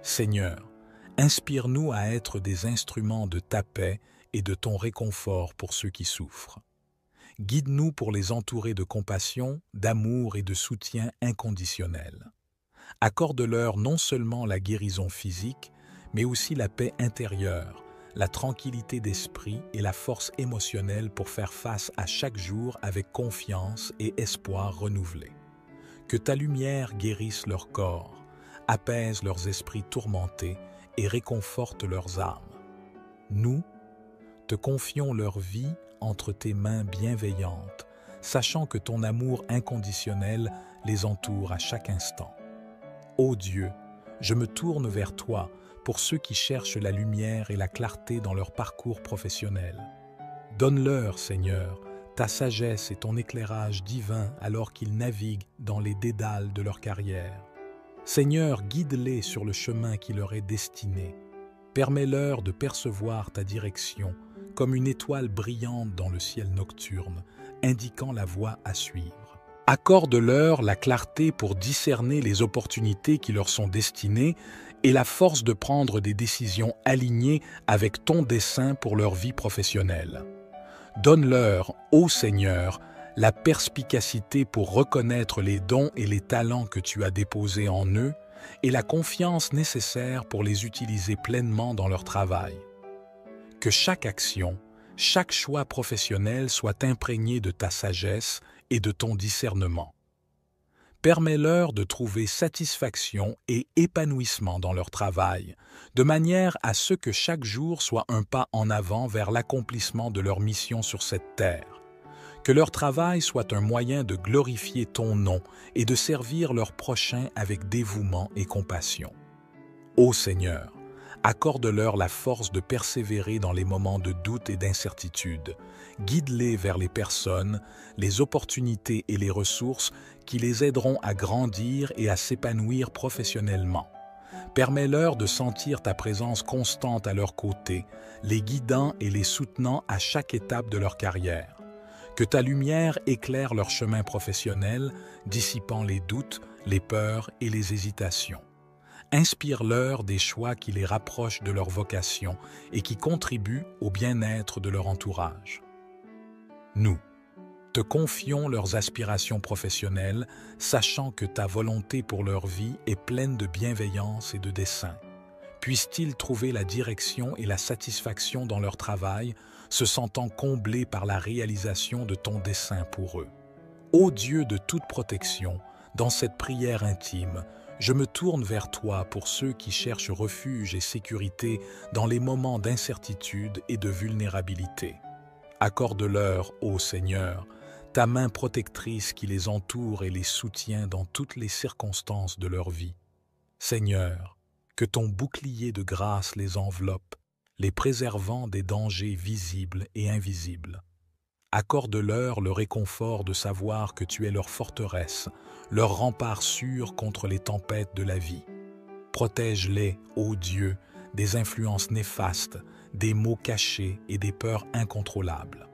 Seigneur, inspire-nous à être des instruments de ta paix et de ton réconfort pour ceux qui souffrent. Guide-nous pour les entourer de compassion, d'amour et de soutien inconditionnel. Accorde-leur non seulement la guérison physique, mais aussi la paix intérieure, la tranquillité d'esprit et la force émotionnelle pour faire face à chaque jour avec confiance et espoir renouvelé. Que ta lumière guérisse leur corps, apaise leurs esprits tourmentés et réconforte leurs âmes. Nous, te confions leur vie entre tes mains bienveillantes, sachant que ton amour inconditionnel les entoure à chaque instant. Ô Dieu, je me tourne vers toi pour ceux qui cherchent la lumière et la clarté dans leur parcours professionnel. Donne-leur, Seigneur, ta sagesse et ton éclairage divin alors qu'ils naviguent dans les dédales de leur carrière. Seigneur, guide-les sur le chemin qui leur est destiné. Permets-leur de percevoir ta direction comme une étoile brillante dans le ciel nocturne, indiquant la voie à suivre. Accorde-leur la clarté pour discerner les opportunités qui leur sont destinées et la force de prendre des décisions alignées avec ton dessein pour leur vie professionnelle. Donne-leur, ô Seigneur, la perspicacité pour reconnaître les dons et les talents que tu as déposés en eux et la confiance nécessaire pour les utiliser pleinement dans leur travail. Que chaque action, chaque choix professionnel soit imprégné de ta sagesse et de ton discernement. Permets-leur de trouver satisfaction et épanouissement dans leur travail, de manière à ce que chaque jour soit un pas en avant vers l'accomplissement de leur mission sur cette terre. Que leur travail soit un moyen de glorifier ton nom et de servir leur prochain avec dévouement et compassion. Ô Seigneur, accorde-leur la force de persévérer dans les moments de doute et d'incertitude. Guide-les vers les personnes, les opportunités et les ressources qui les aideront à grandir et à s'épanouir professionnellement. Permets-leur de sentir ta présence constante à leur côté, les guidant et les soutenant à chaque étape de leur carrière. Que ta lumière éclaire leur chemin professionnel, dissipant les doutes, les peurs et les hésitations. Inspire-leur des choix qui les rapprochent de leur vocation et qui contribuent au bien-être de leur entourage. Nous te confions leurs aspirations professionnelles, sachant que ta volonté pour leur vie est pleine de bienveillance et de dessein. Puissent-ils trouver la direction et la satisfaction dans leur travail, se sentant comblés par la réalisation de ton dessein pour eux. Ô Dieu de toute protection, dans cette prière intime, je me tourne vers toi pour ceux qui cherchent refuge et sécurité dans les moments d'incertitude et de vulnérabilité. Accorde-leur, ô Seigneur, ta main protectrice qui les entoure et les soutient dans toutes les circonstances de leur vie. Seigneur, que ton bouclier de grâce les enveloppe, les préservant des dangers visibles et invisibles. Accorde-leur le réconfort de savoir que tu es leur forteresse, leur rempart sûr contre les tempêtes de la vie. Protège-les, ô Dieu, des influences néfastes, des maux cachés et des peurs incontrôlables.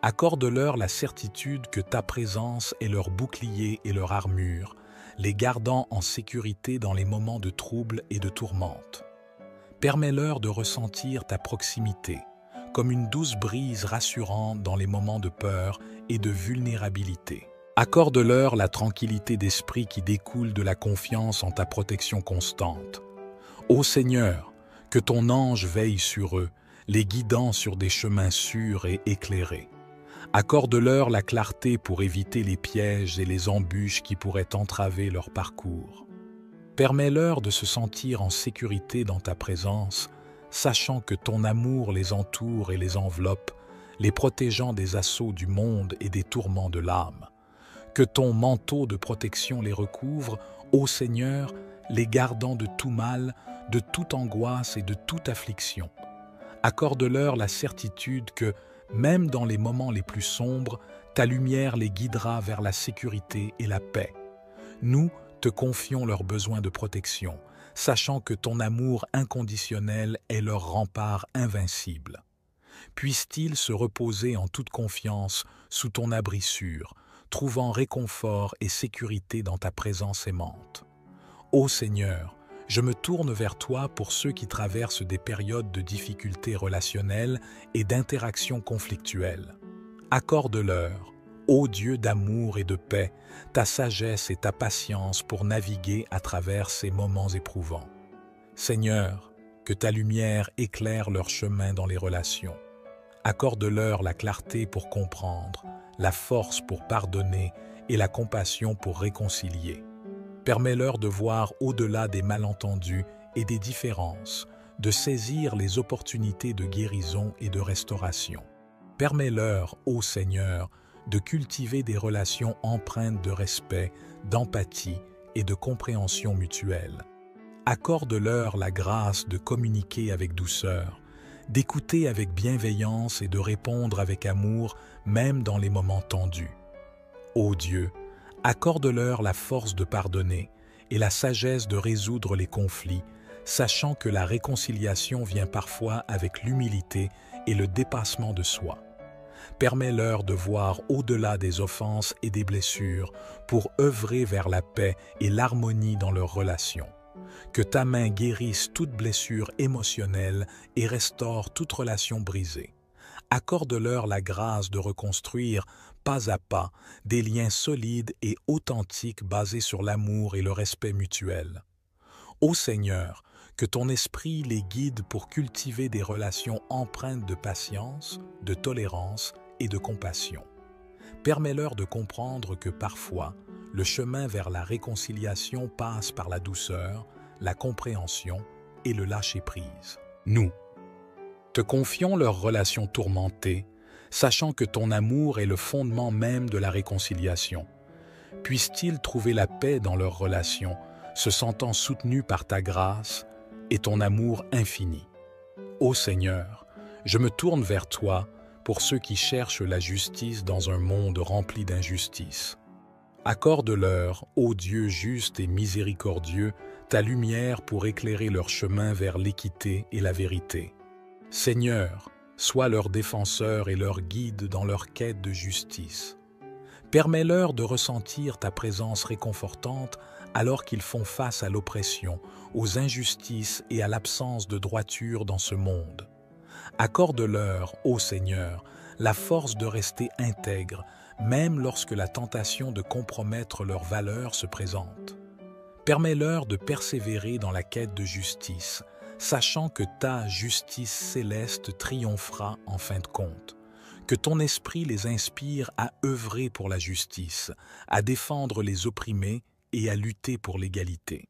Accorde-leur la certitude que ta présence est leur bouclier et leur armure, les gardant en sécurité dans les moments de trouble et de tourmente. Permets-leur de ressentir ta proximité, comme une douce brise rassurante dans les moments de peur et de vulnérabilité. Accorde-leur la tranquillité d'esprit qui découle de la confiance en ta protection constante. Ô Seigneur, que ton ange veille sur eux, les guidant sur des chemins sûrs et éclairés. Accorde-leur la clarté pour éviter les pièges et les embûches qui pourraient entraver leur parcours. Permets-leur de se sentir en sécurité dans ta présence, sachant que ton amour les entoure et les enveloppe, les protégeant des assauts du monde et des tourments de l'âme. Que ton manteau de protection les recouvre, ô Seigneur, les gardant de tout mal, de toute angoisse et de toute affliction. Accorde-leur la certitude que, même dans les moments les plus sombres, ta lumière les guidera vers la sécurité et la paix. Nous te confions leurs besoins de protection, sachant que ton amour inconditionnel est leur rempart invincible. Puissent-ils se reposer en toute confiance sous ton abri sûr, trouvant réconfort et sécurité dans ta présence aimante. Ô Seigneur, je me tourne vers toi pour ceux qui traversent des périodes de difficultés relationnelles et d'interactions conflictuelles. Accorde-leur, ô Dieu d'amour et de paix, ta sagesse et ta patience pour naviguer à travers ces moments éprouvants. Seigneur, que ta lumière éclaire leur chemin dans les relations. Accorde-leur la clarté pour comprendre, la force pour pardonner et la compassion pour réconcilier. Permets-leur de voir au-delà des malentendus et des différences, de saisir les opportunités de guérison et de restauration. Permets-leur, ô Seigneur, de cultiver des relations empreintes de respect, d'empathie et de compréhension mutuelle. Accorde-leur la grâce de communiquer avec douceur, d'écouter avec bienveillance et de répondre avec amour, même dans les moments tendus. Ô Dieu, accorde-leur la force de pardonner et la sagesse de résoudre les conflits, sachant que la réconciliation vient parfois avec l'humilité et le dépassement de soi. Permets-leur de voir au-delà des offenses et des blessures pour œuvrer vers la paix et l'harmonie dans leurs relations. Que ta main guérisse toute blessure émotionnelle et restaure toute relation brisée. Accorde-leur la grâce de reconstruire, pas à pas, des liens solides et authentiques basés sur l'amour et le respect mutuel. Ô Seigneur, que ton esprit les guide pour cultiver des relations empreintes de patience, de tolérance et de compassion. Permets-leur de comprendre que parfois, le chemin vers la réconciliation passe par la douceur, la compréhension et le lâcher-prise. Nous te confions leurs relations tourmentées, sachant que ton amour est le fondement même de la réconciliation. Puissent-ils trouver la paix dans leurs relations, se sentant soutenus par ta grâce et ton amour infini. Ô Seigneur, je me tourne vers toi pour ceux qui cherchent la justice dans un monde rempli d'injustice. Accorde-leur, ô Dieu juste et miséricordieux, ta lumière pour éclairer leur chemin vers l'équité et la vérité. Seigneur, sois leur défenseur et leur guide dans leur quête de justice. Permets-leur de ressentir ta présence réconfortante alors qu'ils font face à l'oppression, aux injustices et à l'absence de droiture dans ce monde. Accorde-leur, ô Seigneur, la force de rester intègres, même lorsque la tentation de compromettre leurs valeurs se présente. Permets-leur de persévérer dans la quête de justice, sachant que ta justice céleste triomphera en fin de compte. Que ton esprit les inspire à œuvrer pour la justice, à défendre les opprimés et à lutter pour l'égalité.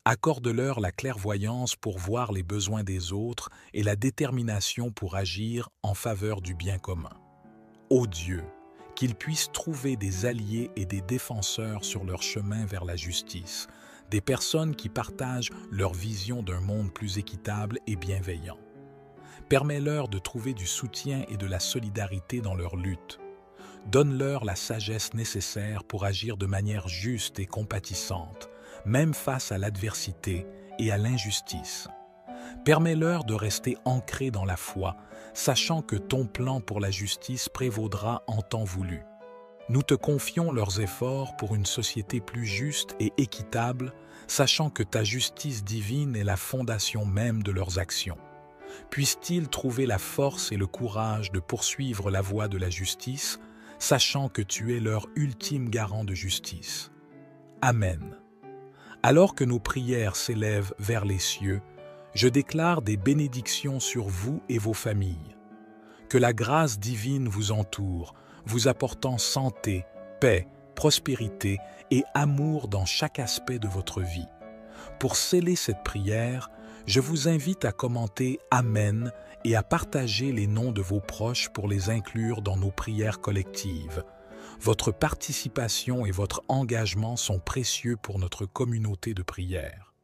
Accorde-leur la clairvoyance pour voir les besoins des autres et la détermination pour agir en faveur du bien commun. Ô Dieu, qu'ils puissent trouver des alliés et des défenseurs sur leur chemin vers la justice, des personnes qui partagent leur vision d'un monde plus équitable et bienveillant. Permets-leur de trouver du soutien et de la solidarité dans leur lutte. Donne-leur la sagesse nécessaire pour agir de manière juste et compatissante, même face à l'adversité et à l'injustice. Permets-leur de rester ancrés dans la foi, sachant que ton plan pour la justice prévaudra en temps voulu. nous te confions leurs efforts pour une société plus juste et équitable, sachant que ta justice divine est la fondation même de leurs actions. Puissent-ils trouver la force et le courage de poursuivre la voie de la justice, sachant que tu es leur ultime garant de justice. Amen. Alors que nos prières s'élèvent vers les cieux, je déclare des bénédictions sur vous et vos familles. Que la grâce divine vous entoure, vous apportant santé, paix, prospérité et amour dans chaque aspect de votre vie. Pour sceller cette prière, je vous invite à commenter « Amen » et à partager les noms de vos proches pour les inclure dans nos prières collectives. Votre participation et votre engagement sont précieux pour notre communauté de prière.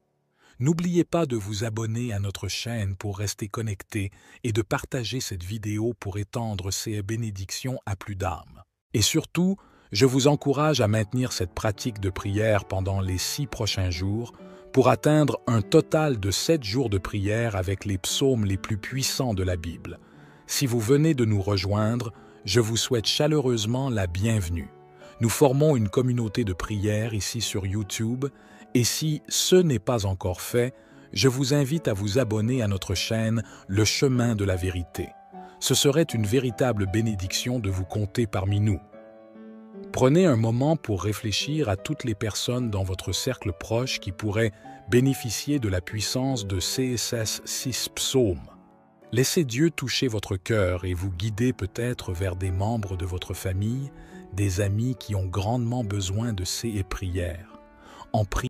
N'oubliez pas de vous abonner à notre chaîne pour rester connecté et de partager cette vidéo pour étendre ces bénédictions à plus d'âmes. Et surtout, je vous encourage à maintenir cette pratique de prière pendant les 6 prochains jours pour atteindre un total de 7 jours de prière avec les psaumes les plus puissants de la Bible. Si vous venez de nous rejoindre, je vous souhaite chaleureusement la bienvenue. Nous formons une communauté de prière ici sur YouTube et si ce n'est pas encore fait, je vous invite à vous abonner à notre chaîne Le Chemin de la Vérité. Ce serait une véritable bénédiction de vous compter parmi nous. Prenez un moment pour réfléchir à toutes les personnes dans votre cercle proche qui pourraient bénéficier de la puissance de ces 6 psaumes. Laissez Dieu toucher votre cœur et vous guider peut-être vers des membres de votre famille, des amis qui ont grandement besoin de ces prières. En priant